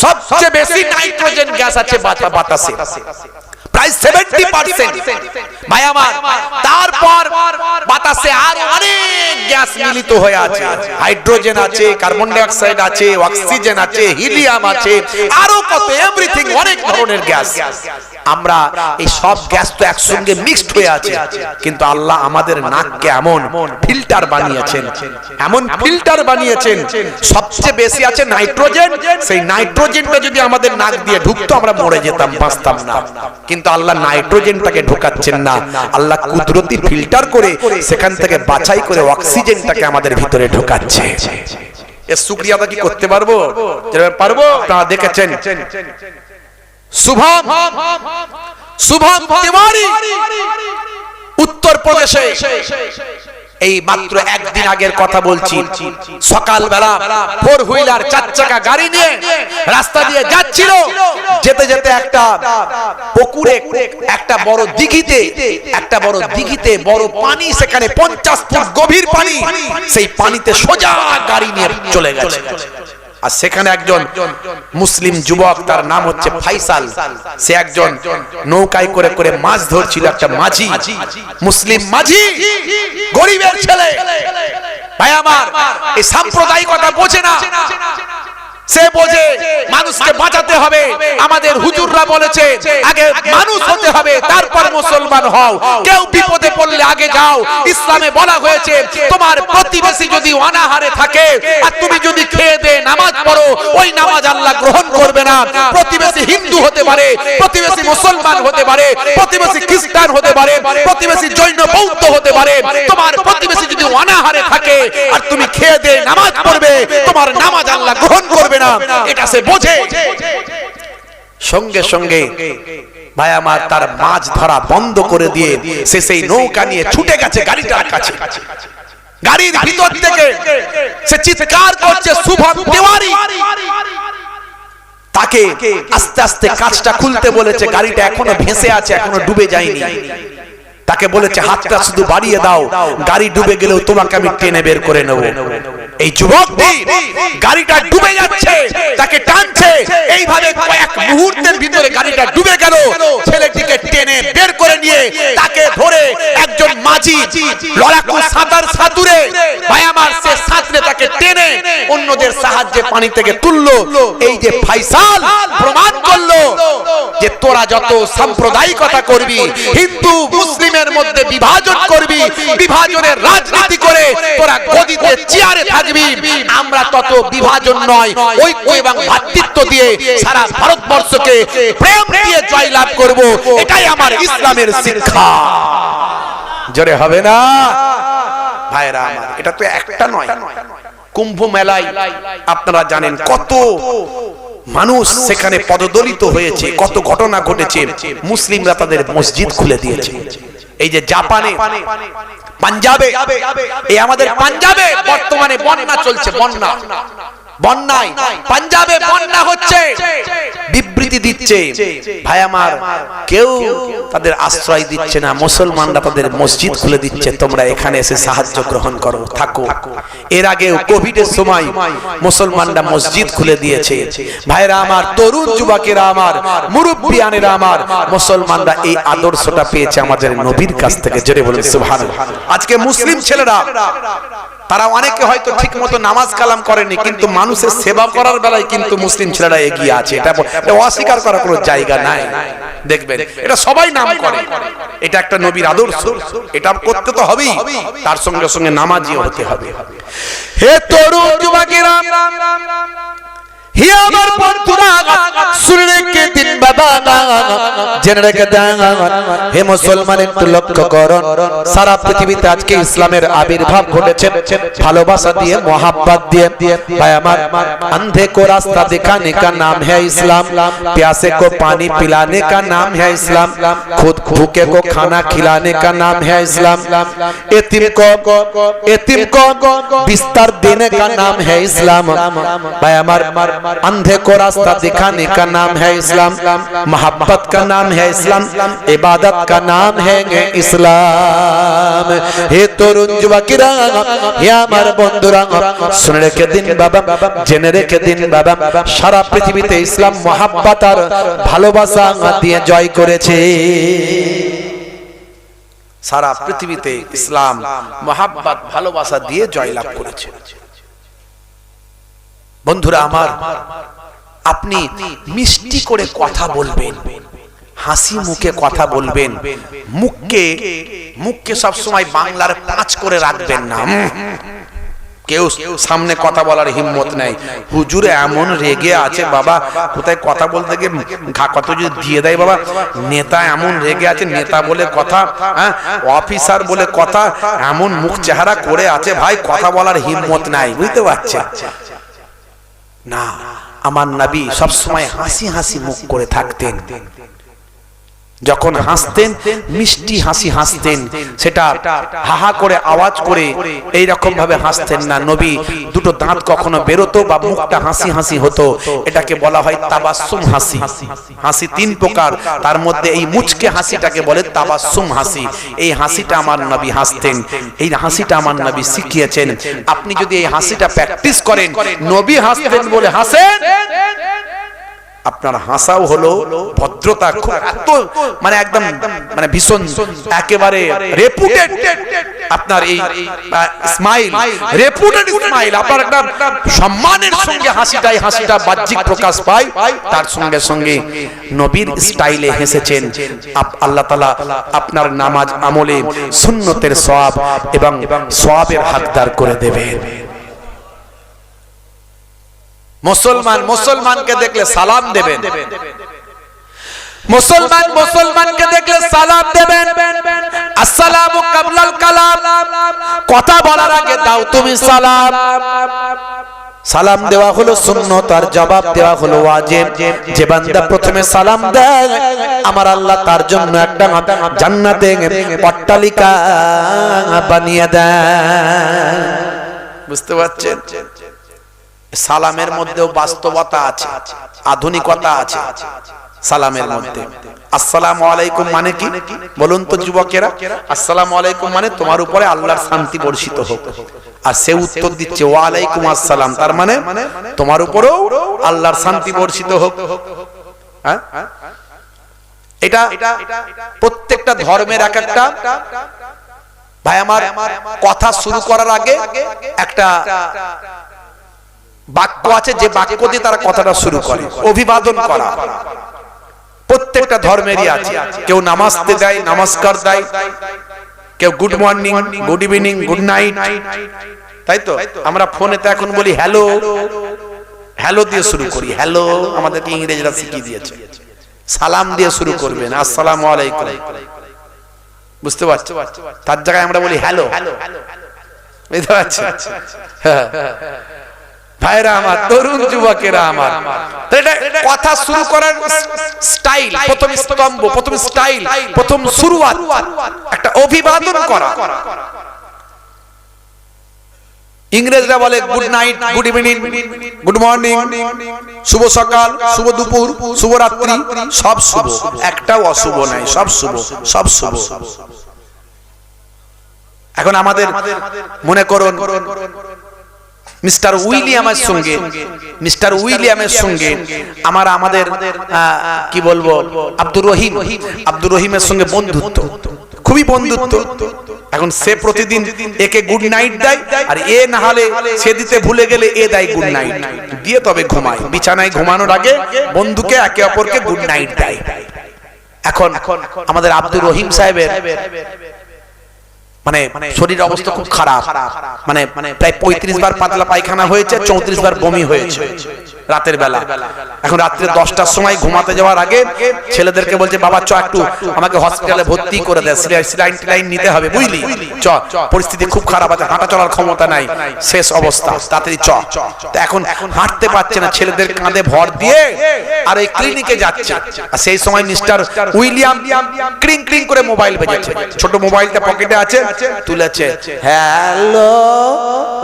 সবচেয়ে বেশি নাইট্রোজেন গ্যাস আছে বাতাসে, প্রায় 70%। ভাই আমার, তারপর বাতাসে আর অনেক গ্যাস মিলিত হয়ে আছে, হাইড্রোজেন আছে, কার্বন ডাই অক্সাইড আছে, অক্সিজেন আছে, হিলিয়াম আছে, আরো কত এভরিথিং, অনেক ধরনের গ্যাস। আমরা এই সব গ্যাস তো একসঙ্গে মিক্সড হয়ে আছে, কিন্তু আল্লাহ আমাদের নাককে এমন ফিল্টার বানিয়েছেন, এমন ফিল্টার বানিয়েছেন, সবচেয়ে বেশি আছে নাইট্রোজেন। সেই নাইট্রোজেনটা যদি আমাদের নাক দিয়ে ঢুকতো আমরা মরে যেতাম, বাঁচতাম না। কিন্তু আল্লাহ নাইট্রোজেনটাকে ঢোকাচ্ছেন না, আল্লাহ কুদরতি ফিল্টার করে সেখান থেকে বাছাই করে অক্সিজেনটাকে আমাদের ভিতরে ঢোকাচ্ছে। এর শুকরিয়া আদা কি করতে পারবো? পারবো। আপনারা দেখেছেন শুভম তিওয়ারি উত্তরপ্রদেশে এই মাত্র একদিন আগের কথা বলছি, সকালবেলা ফোর হুইলার 4 চাকা গাড়ি নিয়ে রাস্তা দিয়ে যাচ্ছিল, যেতে যেতে একটা পুকুরে একটা বড় দিঘিতে বড় পানি, সেখানে 50 ফুট গভীর পানি, সেই পানিতে সোজা গাড়ি নিয়ে চলে গেছে। আর সেখানে একজন মুসলিম যুবক, তার নাম হচ্ছে ফাইসাল, সে একজন নৌকায় করে করে মাছ ধরছিল, একটা মাঝি, মুসলিম মাঝি, গরিবের ছেলে। ভাই আমার, এই সাম্প্রদায়িকতা বোঝে না, সে বোঝে মানুষকে বাঁচাতে হবে। আমাদের হুজুররা বলেছে আগে মানুষ হতে হবে, তারপর মুসলমান হও। কেউ বিপদে পড়লে আগে যাও। ইসলামে বলা হয়েছে তোমার প্রতিবেশী যদি অনাহারে থাকে আর তুমি যদি খেয়ে দে নামাজ পড়ো, ওই নামাজ আল্লাহ গ্রহণ করবে না। প্রতিবেশী হিন্দু হতে পারে, প্রতিবেশী মুসলমান হতে পারে, প্রতিবেশী খ্রিস্টান হতে পারে, প্রতিবেশী জৈন বৌদ্ধ হতে পারে। তোমার প্রতিবেশী যদি অনাহারে থাকে আর তুমি খেয়ে দে নামাজ পড়বে, তোমার নামাজ আল্লাহ গ্রহণ করবে না, এটা সে বোঝে। সঙ্গে সঙ্গে ভাই আমার, তার মাছ ধরা বন্ধ করে দিয়ে সে সেই নৌকা নিয়ে ছুটে গেছে গাড়িটার কাছে। গাড়ির ভিতর থেকে সে চিৎকার করছে শুভম তিওয়ারি। তাকে আস্তে আস্তে কাঁচটা খুলতে বলেছে, গাড়িটা এখনো ভেসে আছে, এখনো ডুবে যায়নি। তাকে বলেছে হাতটা শুধু বাড়িয়ে দাও, গাড়ি ডুবে গেলেও তোমাকে আমি টেনে বের করে নেব। এই যুবকটি গাড়িটা ডুবে যাচ্ছে, তাকে টানছে, এইভাবে কয়েক মুহূর্তের ভিতরে গাড়িটা ডুবে গেল। ছেলেটিকে টেনে বের করে নিয়ে তাকে ধরে একজন মাঝি লড়াকু সাঁতার সাঁতুরে, ভাই আমার, সে সাঁতরে তাকে টেনে অন্যদের সাহায্যে পানি থেকে তুললো। এই যে ফাইসাল প্রমাণ করলো যে তোরা যত সাম্প্রদায়িকতা করবি, হিন্দু মুসলিমের মধ্যে বিভাজন করবি, বিভাজনের রাজনীতি করে তোরা গদিতে চেয়ারে থাকবি, আমরা তত বিভাজন নয়, ঐক্য এবং ভ্রাতৃত্ব দিয়ে সারা ভারতবর্ষকে প্রেম দিয়ে জয়লাভ করব। এটাই আমার ইসলামের শিক্ষা। জোরে হবে না ভাইরা আমার? এটা তো একটা নয়, কুম্ভ মেলায় আপনারা জানেন কত মানুষ সেখানে পদদলিত হয়েছে, কত ঘটনা ঘটেছে। মুসলিমরা তাদের মসজিদ খুলে দিয়েছে। এই যে জাপানে, পাঞ্জাবে, এই আমাদের পাঞ্জাবে বর্তমানে বন্যা চলছে, বন্যায় পাঞ্জাবে বন্যা হচ্ছে, বিবৃতি দিচ্ছে। ভাই আমার, কেউ তাদের আশ্রয় দিচ্ছে না, মুসলমানরা তাদের মসজিদ খুলে দিচ্ছে, তোমরা এখানে এসে সাহায্য গ্রহণ করো, থাকো। এর আগে কোভিডের সময় মুসলমানরা মসজিদ খুলে দিয়েছে। ভাইরা আমার, তরুণ যুবকেরা আমার, মুরব্বিয়ানেরা আমার, মুসলমানরা এই আদর্শটা পেয়েছে আমাদের নবীর কাছ থেকে। জোরে বলুন সুবহানাল্লাহ। আজকে মুসলিম ছেলেরা, তারা অনেকে হয়তো ঠিক মতো নামাজ কালাম করেনি, কিন্তু মানুষের সেবা করার বেলায় কিন্তু মুসলিম ছেলেরা এগিয়ে আছে। এটা অস্বীকার করার কোনো জায়গা নাই। দেখবেন এটা সবাই নাম করে, এটা একটা নবীর আদর্শ, এটা করতে তো হবেই, তার সঙ্গে সঙ্গে নামাজিও হতে হবে। হে তরুণ যুবকেরা, হে আমার বন্ধুরা, শুনে রেখে দিন বাবা, জেনে রেখে দেন। হে মুসলমান, একটু লক্ষ্য করুন, সারা পৃথিবীতে আজকে ইসলামের আবির্ভাব ঘটেছে ভালোবাসা দিয়ে, মোহাব্বত দিয়ে। ভাই আমার, अंधे को रास्ता दिखाने का नाम है इस्लाम, प्यासे को पानी पिलाने का नाम है इस्लाम, खुद भूखे को खाना खिलाने का नाम है इस्लाम, यतीम को बिस्तर देने का नाम है इस्लाम। भाई हमार, अंधे को रास्ता दिखाने का नाम है इस्लाम, मोहब्बत का नाम है इस्लाम, इबादत का नाम है इस्लाम। हे तरुण युवकेरा, हे আমার বন্ধুরা, শুনে রেখে দিন বাবা, জেনে রেখে দিন বাবা, সারা পৃথিবীতে ইসলাম মোহাব্বত আর ভালোবাসা দিয়ে জয় করেছে। সারা পৃথিবীতে ইসলাম মোহাব্বত ভালোবাসা দিয়ে জয়লাভ করেছে। বন্ধুরা আমার, আপনি মিষ্টি করে কথা বলবেন, হাসি মুখে কথা বলবেন, মুখকে সব সময় বাংলার 5 করে রাখবেন না। কেউ সামনে কথা বলার হিম্মত নাই, হুজুরে এমন রেগে আছে বাবা, কোথায় কথা বলতে গিয়ে ঘা কত যদি দিয়ে দেয় বাবা, নেতা এমন রেগে আছে, নেতা বলে কথা, অফিসার বলে কথা, এমন মুখ চেহারা করে আছে ভাই, কথা বলার হিম্মত নাই, বুঝতে পারছেন না? আমার নবী সব সময় হাসি হাসি মুখ করে থাকতেন। যখন হাসতেন মিষ্টি হাসি হাসতেন, সেটা হাহা করে আওয়াজ করে এই রকম ভাবে হাসতেন না। নবী দুটো দাঁত কখনো বেরোতো বা মুখটা হাসি হাসি হতো, এটাকে বলা হয় তাবাসসুম হাসি। হাসি তিন প্রকার, তার মধ্যে এই মুচকে হাসিটাকে বলে তাবাসসুম হাসি। এই হাসিটা আমার নবী হাসতেন, এই হাসিটা আমার নবী শিখিয়েছেন। আপনি যদি এই হাসিটা প্র্যাকটিস করেন, নবী হাসতেন বলে হাসেন, আপনার হাসাও হলো ভদ্রতা, খুব এত মানে একদম মানে ভীষণ একেবারে রেপুটেড আপনার এই স্মাইল, রেপুটেড স্মাইল, আপনার একটা সম্মানের সঙ্গে হাসিটাই হাসিটা বাহ্যিক প্রকাশ পায়। তার সঙ্গে সঙ্গে নবীর স্টাইলে হেসেছেন। আল্লাহ তাআলা আপনার নামাজ আমলে সুন্নতের সওয়াব এবং সওয়াবের হকদার করে দেবেন। মুসলমান মুসলমানকে দেখলে সালাম দেবেন, মুসলমান মুসলমানকে দেখলে সালাম দেবেন। আসসালামু কাবলাল কালাম, কথা বলার আগে দাও তুমি সালাম। সালাম দেওয়া হলো সুন্নত আর জবাব দেওয়া হলো ওয়াজিব। যে বান্দা প্রথমে সালাম দেয়, আমার আল্লাহ তার জন্য একটা জান্নাতে অট্টালিকা বানিয়ে দেয়। বুঝতে পারছেন? সালামের মধ্যেও বাস্তবতা আছে, আধুনিকতা আছে সালামের মধ্যে। আসসালামু আলাইকুম মানে কি বলুন তো যুবকেরা? আসসালামু আলাইকুম মানে তোমার উপরে আল্লাহর শান্তি বর্ষিত হোক। আর সে উত্তর দিচ্ছে ওয়া আলাইকুম আসসালাম, তার মানে তোমার উপরেও আল্লাহর শান্তি বর্ষিত হোক। হ্যাঁ, এটা প্রত্যেকটা ধর্মের এক একটা ভাই আমার কথা শুরু করার আগে একটা বাক্য আছে, যে বাক্য দিয়ে তারা কথাটা শুরু করে, অভিবাদন করা। প্রত্যেকটা ধর্মেরই আছে। কেউ নামাজতে দেয়, নমস্কার দেয়, কেউ good morning, good evening, good night, তাই তো? আমরা ফোনেতে এখন বলি হ্যালো, হ্যালো দিয়ে শুরু করি। হ্যালো আমাদেরকে ইংরেজরা শিখিয়ে দিয়েছে। সালাম দিয়ে শুরু করবেন, আসসালামু আলাইকুম। বুঝতে পারছো? তার জায়গায় আমরা বলি হ্যালো। বুঝতে পারছো? ভাইরা আমার, তরুণ যুবকেরা আমার, কথা শুরু করার স্টাইল, প্রথম স্তম্ভ, প্রথম স্টাইল, প্রথম শুরুয়াত একটা অভিবাদন করা। ইংরেজরা বলে good night, good evening, good morning, শুভ সকাল, শুভ দুপুর, শুভ রাত্রি, সব শুভ, একটাও অশুভ নাই, সব শুভ, সব শুভ। এখন আমাদের মনে করুন মিস্টার উইলিয়ামের সঙ্গে আমাদের কি বলবো আব্দুর রহিমের সঙ্গে বন্ধুত্ব, খুবই বন্ধুত্ব। এখন সে প্রতিদিন একে গুড নাইট দেয়, আর এ না হলে সে দিতে ভুলে গেলে এ দেয় গুড নাইট দিয়ে তবে ঘুমায়। বিছানায় ঘুমানোর আগে বন্ধুকে একে অপরকে গুড নাইট দেয়। এখন আমাদের আব্দুর রহিম সাহেবের মানে শরীরের অবস্থা খুব খারাপ, মানে প্রায় 35 বার পাতলা পায়খানা হয়েছে, 34 বার বমি হয়েছে রাতের বেলা। এখন রাত্রে 10টার সময় ঘুমাতে যাওয়ার আগে ছেলেদেরকে বলছে বাবা চ একটু আমাকে হসপিটালে ভর্তি করে দেয়, স্যালাইন নিতে হবে, বুঝলি, চ, পরিস্থিতি খুব খারাপ আছে, হাঁটা চলার ক্ষমতা নাই, শেষ অবস্থা, তাড়াতাড়ি চ। তো এখন হাঁটতে পারছে না, ছেলেদের কাঁধে ভর দিয়ে আর এই ক্লিনিকে যাচ্ছে। আর সেই সময় মিস্টার উইলিয়াম ক্রিং ক্রিং করে মোবাইল বেজেছে, ছোট মোবাইলটা পকেটে আছে, তুলেছে, হ্যালো,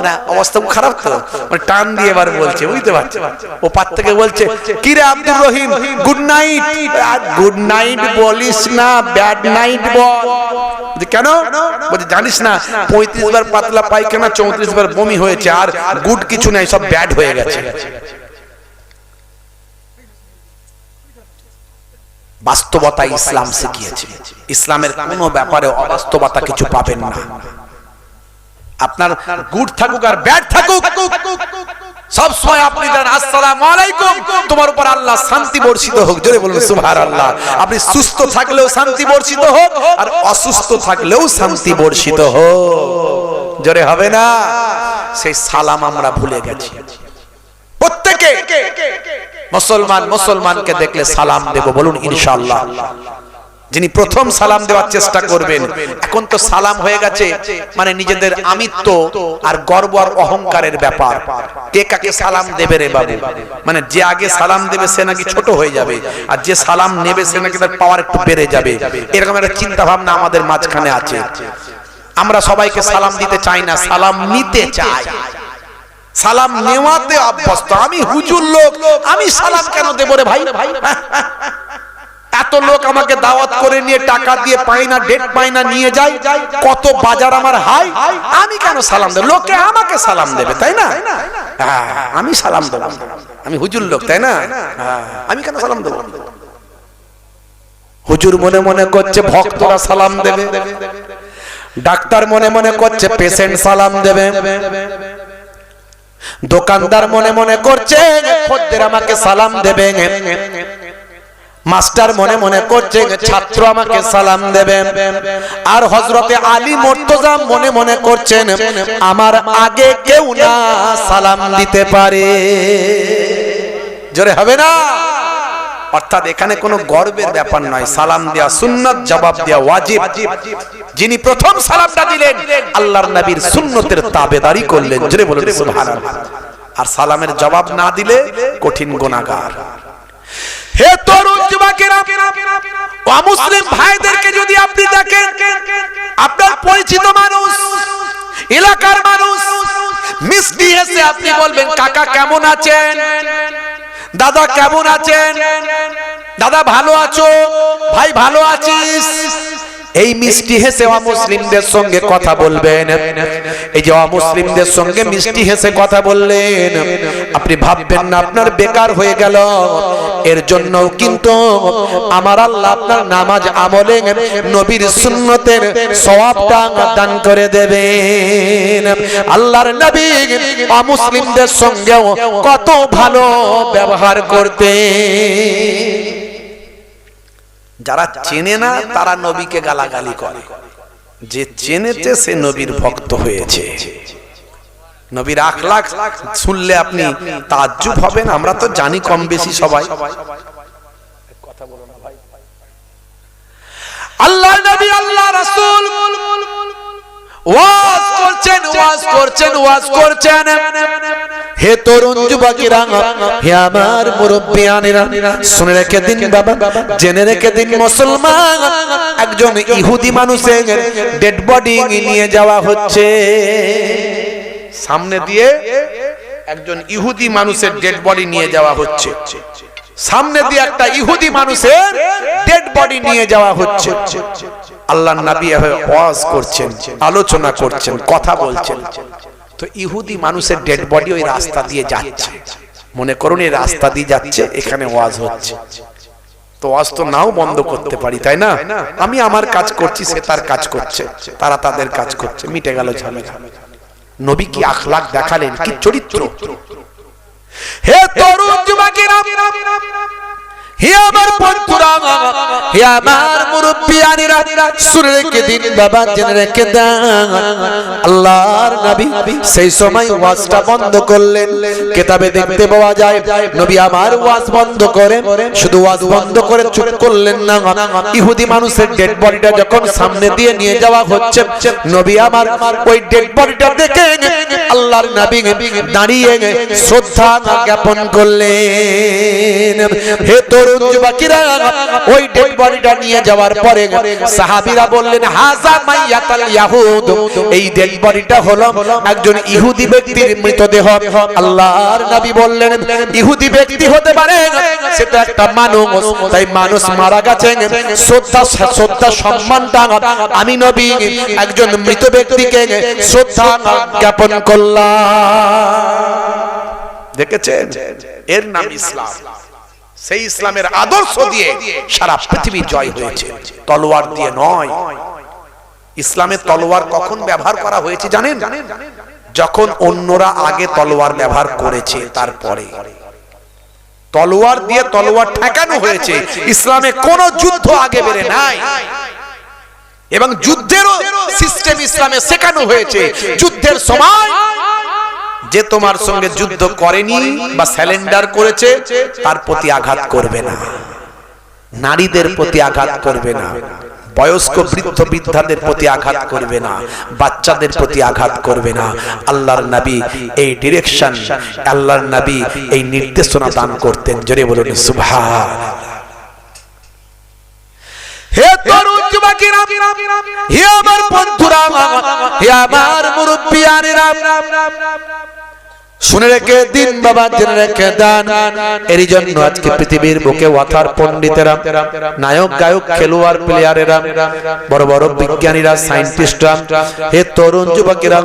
না অবস্থা খুব খারাপ তো, মানে টান দিয়ে এবার বলছে, বুঝতে পারছে? ও পার থেকে বলছে, কি রে Abdur Rahim, good night. Good night বলিস না, ব্যাড নাইট বল। কেন? বলছে জানিস না 35 বার পাতলা পায়খানা, 34 বার বমি হয়েছে, আর গুড কিছু নাই, সব ব্যাড হয়ে গেছে। বাস্তবতা ইসলাম শিখিয়েছে। ইসলামের কোনো ব্যাপারে অবাস্তবতা কিছু পাবেন না। আপনার গুড থাকুক আর ব্যাড থাকুক, সব সময় আপনি জানেন আসসালামু আলাইকুম, তোমার উপর আল্লাহ শান্তি বর্ষিত হোক। জোরে বলুন সুবহানাল্লাহ। আপনি সুস্থ থাকলেও শান্তি বর্ষিত হোক, আর অসুস্থ থাকলেও শান্তি বর্ষিত হোক। জোরে হবে না? সেই সালাম আমরা ভুলে গেছি প্রত্যেকে। মুসলমানকে দেখলে সালাম দেব, বলুন ইনশাআল্লাহ। যিনি প্রথম সালাম দেওয়ার চেষ্টা করবেন। এখন তো সালাম হয়ে গেছে মানে নিজেদের আমিত্ব আর গর্ব আর অহংকারের ব্যাপার। কে কাকে সালাম দেবে রে বাবু, মানে যে আগে সালাম দেবে সে নাকি ছোট হয়ে যাবে, আর যে সালাম নেবে সে নাকি তার পাওয়ার একটু বেড়ে যাবে। এরকম একটা চিন্তা ভাবনা আমাদের মাঝখানে আছে। আমরা সবাইকে সালাম দিতে চাই না, সালাম নিতে চাই। সালাম নেওয়াতে অভ্যস্ত। আমি হুজুর লোক, আমি সালাম কেন দেবো রে ভাই? এত লোক আমাকে দাওয়াত করে নিয়ে টাকা দিয়ে পাই না, ডেট পাই না, নিয়ে যাই, কত বাজার আমার হাই, আমি কেন সালাম দেব? লোকে আমাকে সালাম দেবে, তাই না? আমি সালাম দেব, আমি হুজুর লোক, তাই না? আমি কেন সালাম দেব? হুজুর মনে মনে করছে ভক্তরা সালাম দেবে, ডাক্তার মনে মনে করছে পেশেন্ট সালাম দেবে, দোকানদার মনে মনে করছে খদ্দের আমাকে সালাম দেবে, মাস্টার মনে মনে করছে ছাত্র আমাকে সালাম দেবে, আর হযরতে আলী মুর্তজা মনে মনে করছেন আমার আগে কেউ না সালাম দিতে পারে। জোরে হবে না? অর্থাৎ এখানে কোনো গর্বের ব্যাপার নয়। সালাম দেওয়া সুন্নাত, জবাব দেওয়া ওয়াজিব। যিনি প্রথম সালামটা দিলেন আল্লাহর নবীর সুন্নতের তাবেদারি করলেন। জোরে বলুন সুবহানাল্লাহ। আর সালামের জবাব না দিলে কঠিন গুনাহগার। হে তরুণ যুবকেরা, অমুসলিম ভাইদেরকে যদি আপনি দেখেন, আপনার পরিচিত মানুষ, এলাকার মানুষ মিষ্টি হেসে আপনি বলবেন কাকা কেমন আছেন, দাদা কেমন আছেন, দাদা ভালো আছো, ভাই ভালো আছিস, এই মিষ্টি হেসে অমুসলিমদের সঙ্গে কথা বলবেন। এই যে অমুসলিমদের সঙ্গে মিষ্টি হেসে কথা বললেন, আপনি ভাববেন না আপনার বেকার হয়ে গেল। এর জন্য কিন্তু আমার আল্লাহ আপনার নামাজ আমলে নবীর সুন্নতের সওয়াবটা দান করে দেবেন। আল্লাহর নবী অমুসলিমদের সঙ্গেও কত ভালো ব্যবহার করতেন। যারা চেনে না তারা নবীকে গালাগালি করে, যে চেনেছে সে নবীর ভক্ত হয়েছে। নবীর আখলাক শুনলে আপনি তাজ্জুব হবেন। আমরা তো জানি কম বেশি সবাই। আল্লাহ নবী, আল্লাহ রাসূল ওয়াজ করছেন, ওয়াজ করছেন, ওয়াজ করছেন। হে তরুণ যুবকেরা, হে আমার মুরব্বিয়ানেরা, শুনে রেখে দিন বাবা, জেনে রেখে দিন মুসলমান, একজন ইহুদি মানুষের ডেড বডি নিয়ে যাওয়া হচ্ছে। সামনে দিয়ে একজন ইহুদি মানুষের ডেড বডি নিয়ে যাওয়া হচ্ছে। সামনে দিয়ে একটা ইহুদি মানুষের ডেড বডি নিয়ে যাওয়া হচ্ছে। আল্লাহর নবী ওয়াজ করছেন, আলোচনা করছেন, কথা বলছেন। তো ইহুদি মানুষের ডেড বডি ওই রাস্তা দিয়ে যাচ্ছে। মনে করুন এই রাস্তা দিয়ে যাচ্ছে, এখানে ওয়াজ হচ্ছে। তো ওয়াজ তো নাও বন্ধ করতে পারি, তাই না? আমি আমার কাজ করছি, সে তার কাজ করছে, তারা তাদের কাজ করছে, মিটে গেল ঝামেলা। নবী কি আখলাক দেখালেন, কি চরিত্র! হে তরুণ যুবকেরা, হে আমার বন্ধুরা, হে আমার মুরব্বিয়ানেরা, শুনে রেখে দিন বাবা, জেনে রেখে দেন। আল্লাহর নবী সেই সময় ওয়াজটা বন্ধ করলেন। কিতাবে দেখতে পাওয়া যায় নবী আমার ওয়াজ বন্ধ করে, শুধু ওয়াজ বন্ধ করে চুপ করলেন না। ইহুদি মানুষের ডেড বডিটা যখন সামনে দিয়ে নিয়ে যাওয়া হচ্ছে, নবী আমার ওই ডেড বডিটা দেখে আল্লাহর নবী দাঁড়িয়ে শ্রদ্ধা জ্ঞাপন করলেন। হে তরুণ যুবকেরা, ওই ডেড বডিটা নিয়ে যাওয়ার পরে সাহাবীরা বললেন হাযা মাইয়াতাল ইয়াহুদ, এই ডেড বডিটা হলো একজন ইহুদি ব্যক্তির মৃতদেহ। আল্লাহর নবী বললেন ইহুদি ব্যক্তি হতে পারে, সেটা একটা মানুষ, তাই মানুষ মারা গেছে, শ্রদ্ধা সম্মানটা আমি নবী একজন মৃত ব্যক্তিকে শ্রদ্ধা জ্ঞাপন করলাম। দেখেছেন, এর নাম ইসলাম। সেই ইসলামের আদর্শ দিয়ে সারা পৃথিবী জয় হয়েছে, তলোয়ার দিয়ে নয়। ইসলামের তলোয়ার কখন ব্যবহার করা হয়েছে জানেন? যখন অন্যরা আগে তলোয়ার ব্যবহার করেছে, তারপরে তলোয়ার দিয়ে তলোয়ার ঠেকানো হয়েছে। ইসলামে কোন যুদ্ধ আগে বেড়ে নাই, এবং যুদ্ধেরও সিস্টেম ইসলামে শেখানো হয়েছে। যুদ্ধের সময় যে তোমার সঙ্গে যুদ্ধ করেনি বা স্যালেন্ডার করেছে, তার প্রতি আঘাত করবে না। নারীদের প্রতি আঘাত করবে না, বয়স্ক বৃদ্ধ বৃদ্ধাদের প্রতি আঘাত করবে না, বাচ্চাদের প্রতি আঘাত করবে না। আল্লাহর নবী এই ডিরেকশন, আল্লাহর নবী এই নির্দেশনা দান করতেন। জোরে বলুন সুবহানাল্লাহ। হে তরুণ যুবকেরা, হে আমার বন্ধুরা, হে আমার মুরব্বিয়ানেরা, শুনে রেখে দিন বাবা, জেনে রেখে দেন। এরই জন্য আজকে পৃথিবীর বুকে ওয়াথার পণ্ডিতেরা, নায়ক গায়ক খেলোয়াড় প্লেয়ারেরা, বড় বড় বিজ্ঞানীরা, সায়েন্টিস্টরা, হে তরুণ যুবকেরা,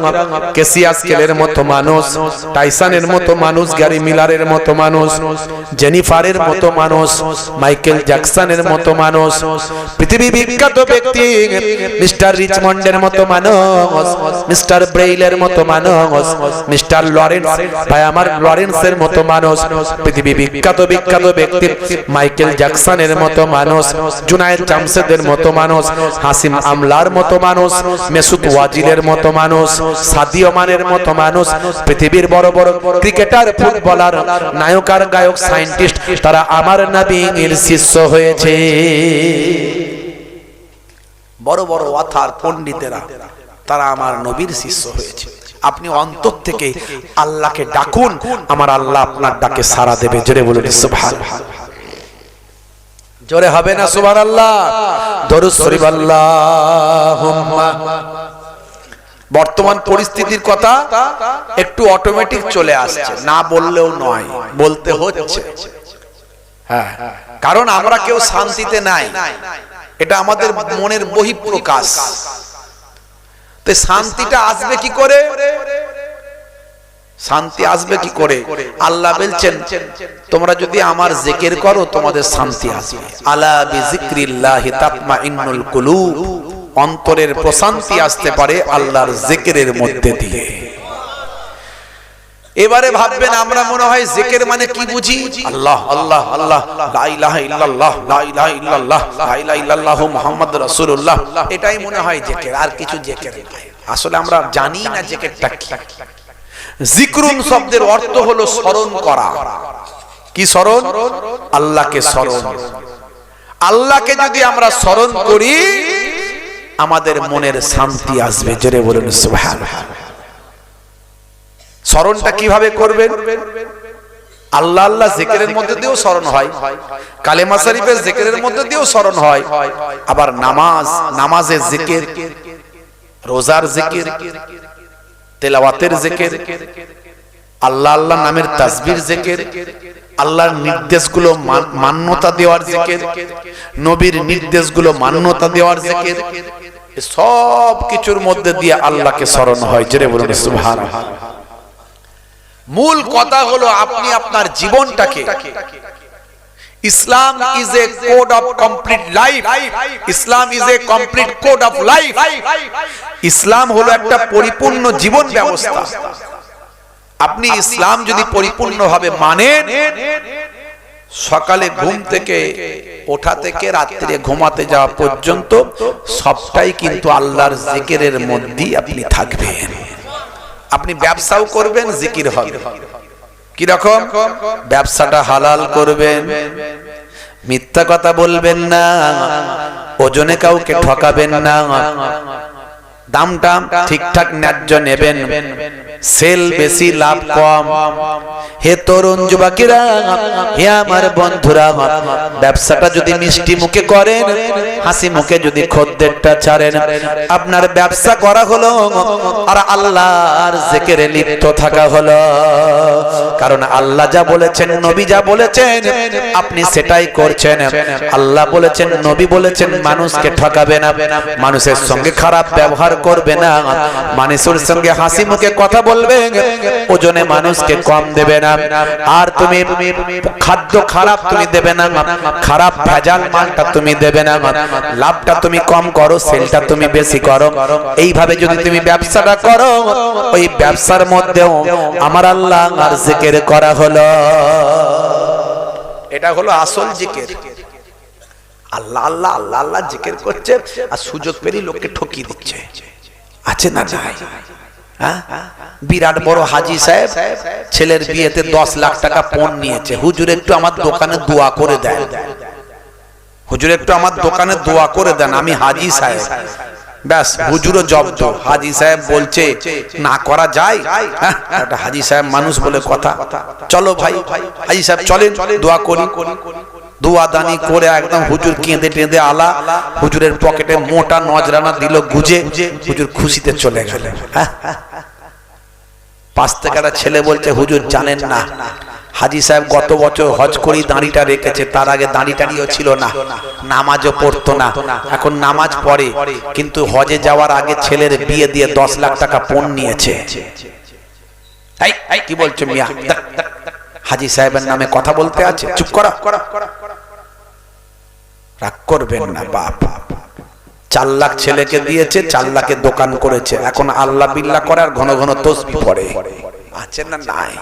ক্যাসিয়াস ক্লের মতো মানুষ, টাইসনের মতো মানুষ, গ্যারি মিলারের মতো মানুষ, জেনিফারের মতো মানুষ, মাইকেল জ্যাকসনের মতো মানুষ, পৃথিবী বিখ্যাত ব্যক্তি মিস্টার রিচমন্ডের মতো মানুষ, মিস্টার ব্রেইলের মতো মানুষ, মিস্টার লরেন্স ভাই আমার লরেন্সের মতো মানুষ, পৃথিবী বিখ্যাত ব্যক্তি মাইকেল জ্যাকসনের মতো মানুষ, জুনায়েদ জামশেদের মতো মানুষ, হাসিম আমলার মতো মানুষ, মেসুত ওয়াজিলের মতো মানুষ, সাদিও মানের মতো মানুষ, পৃথিবীর বড় বড় ক্রিকেটার, ফুটবলার, নায়ক আর গায়ক, সায়েন্টিস্ট, তারা আমার নবীর শিষ্য হয়েছে। বড় বড় ওয়াথার পণ্ডিতেরা তারা আমার নবীর শিষ্য হয়েছে। আপনি অন্তর থেকে আল্লাহকে ডাকুন, আমার আল্লাহ আপনার ডাকে সাড়া দেবে। জোরে বলুন সুবহানাল্লাহ। জোরে হবে না সুবহানাল্লাহ? দরুদ শরীফ আল্লাহুম্মা। বর্তমান পরিস্থিতির কথা একটু অটোমেটিক চলে আসছে, না বললেও নয়, বলতে হচ্ছে। হ্যাঁ, কারণ আমরা কেউ শান্তিতে নাই, এটা আমাদের মনের বহিঃপ্রকাশ। তো শান্তিটা আসবে কি করে? শান্তি আসবে কি করে? আল্লাহ বলছেন, তোমরা যদি আমার জিকির করো তোমাদের শান্তি আসবে। আলা বিযিকরিল্লাহি তাতমাইন্নুল কুলুব। অন্তরের প্রশান্তি আসতে পারে আল্লাহর জিকিরের মধ্যে দিয়ে। এবারে ভাববেন আমরা মনে হয় জিকির মানে কি বুঝি? আল্লাহ আল্লাহ আল্লাহ, লা ইলাহা ইল্লাল্লাহ, লা ইলাহা ইল্লাল্লাহ, লা ইলাহা ইল্লাল্লাহু মুহাম্মাদুর রাসূলুল্লাহ, এটাই মনে হয় জিকির, আর কিছু জিকির নয়। আসলে আমরা জানি না জিকিরটা কি। জিকরুন শব্দের অর্থ হলো স্মরণ করা। কি স্মরণ? আল্লাহকে স্মরণ। আল্লাহকে যদি আমরা স্মরণ করি আমাদের মনের শান্তি আসবে। জোরে বলুন সুবহানাল্লাহ। স্মরণটা কিভাবে করবেন? আল্লাহ আল্লাহ জিকিরের মধ্যে দিয়েও স্মরণ হয়, কালেমা শরীফের জিকিরের মধ্যে দিয়েও স্মরণ হয়, আবার নামাজের জিকির, রোজার জিকির, তেলাওয়াতের জিকির, আল্লাহ আল্লাহ নামের তাসবির জিকির, আল্লাহর নির্দেশগুলো মান্যতা দেওয়ার জিকির, নবীর নির্দেশগুলো মান্যতা দেওয়ার জিকির, সব কিছুর মধ্যে দিয়ে আল্লাহকে স্মরণ হয়। জোরে বলুন সুবহানাল্লাহ। মূল কথা হলো আপনি আপনার জীবনটাকে, Islam is a code of complete life, Islam is a complete code of life. Islam হলো একটা পরিপূর্ণ জীবন ব্যবস্থা। আপনি ইসলাম যদি পরিপূর্ণভাবে মানেন, সকালে ঘুম থেকে ওঠা থেকে রাত্রে ঘুমাতে যাওয়া পর্যন্ত সবটাই কিন্তু আল্লাহর জিকিরের মধ্যেই আপনি থাকবেন। আপনি ব্যবসাও করবেন, জিকির হবে। কি রকম? ব্যবসাটা হালাল করবেন, মিথ্যা কথা বলবেন না, ওজনে কাউকে ঠকাবেন না, দামটা ঠিকঠাক ন্যায্য নেবেন, সেল বেশি লাভ কম। হে তরুণ যুবকেরা, হে আমার বন্ধুরা, ব্যবসাটা যদি মিষ্টি মুখে করেন, হাসি মুখে যদি খদ্দেরটা ছাড়েন, আপনার ব্যবসা করা হলো আর আল্লাহর জিকিরে লিপ্ত থাকা হলো। কারণ আল্লাহ যা বলেছেন, নবী যা বলেছেন, আপনি সেটাই করছেন। আল্লাহ বলেছেন, নবী বলেছেন, মানুষকে ঠকাবে না, মানুষের সঙ্গে খারাপ ব্যবহার করবে না, মানুষের সঙ্গে হাসি মুখে কথা বলবে, ওজনে মানুষকে কম দেবে না, আর তুমি খাদ্য খারাপ তুমি দেবে না, খারাপ ভেজাল মালটা তুমি দেবে না, লাভটা তুমি কম করো, সেলটা তুমি বেশি করো। এইভাবে যদি তুমি ব্যবসাটা করো, ওই ব্যবসার মধ্যেও আমার আল্লাহ আর জিকির করা হলো। এটা হলো আসল জিকির। আল্লাহ আল্লাহ আল্লাহ আল্লাহ জিকির করছে আর সুযোগ পেরি লোককে ঠকিয়ে দিচ্ছে। আছে না? বিরাট বড় হাজি সাহেব ছেলের বিয়েতে 10 লাখ টাকা পণ নিয়েছে, হুজুর একটু আমার দোকানে দোয়া করে দেন। হুজুর একটু আমার দোকানে দোয়া করে দেন, আমি হাজি সাহেব। ব্যাস, হুজুরও জব্দ। হাজি সাহেব বলছে না করা যায়? একটা হাজি সাহেব মানুষ বলে কথা। চলো ভাই, হাজি সাহেব চলেন, দোয়া করি। দোয়া দানি করে একদম হুজুর কেঁদে টেঁদে আলা, হুজুরের পকেটে মোটা নজরানা দিল গুজে, হুজুর খুশিতে চলে গেল। পাশ থেকে একটা ছেলে বলছে, হুজুর জানেন না হাজি সাহেব গত বছর হজ করি দাঁড়িটা রেখেছে, তার আগে দাঁড়ি টাড়িও ছিল না, নামাজও পড়তো না, এখন নামাজ পড়ে, কিন্তু হজে যাওয়ার আগে ছেলের বিয়ে দিয়ে 10 লাখ টাকা পণ নিয়েছে। কি বলছো মিয়া? হাজি সাহেবের নামে কথা বলতে আছে, চুপ করা। রাগ করবেন না বাপ। 4 লাখ ছেলেকে দিয়েছে, 4 লাখের দোকান করেছে, এখন আল্লাহ বিল্লাহ করে আর ঘন ঘন তসবিহ পড়ে। আছে না নাই?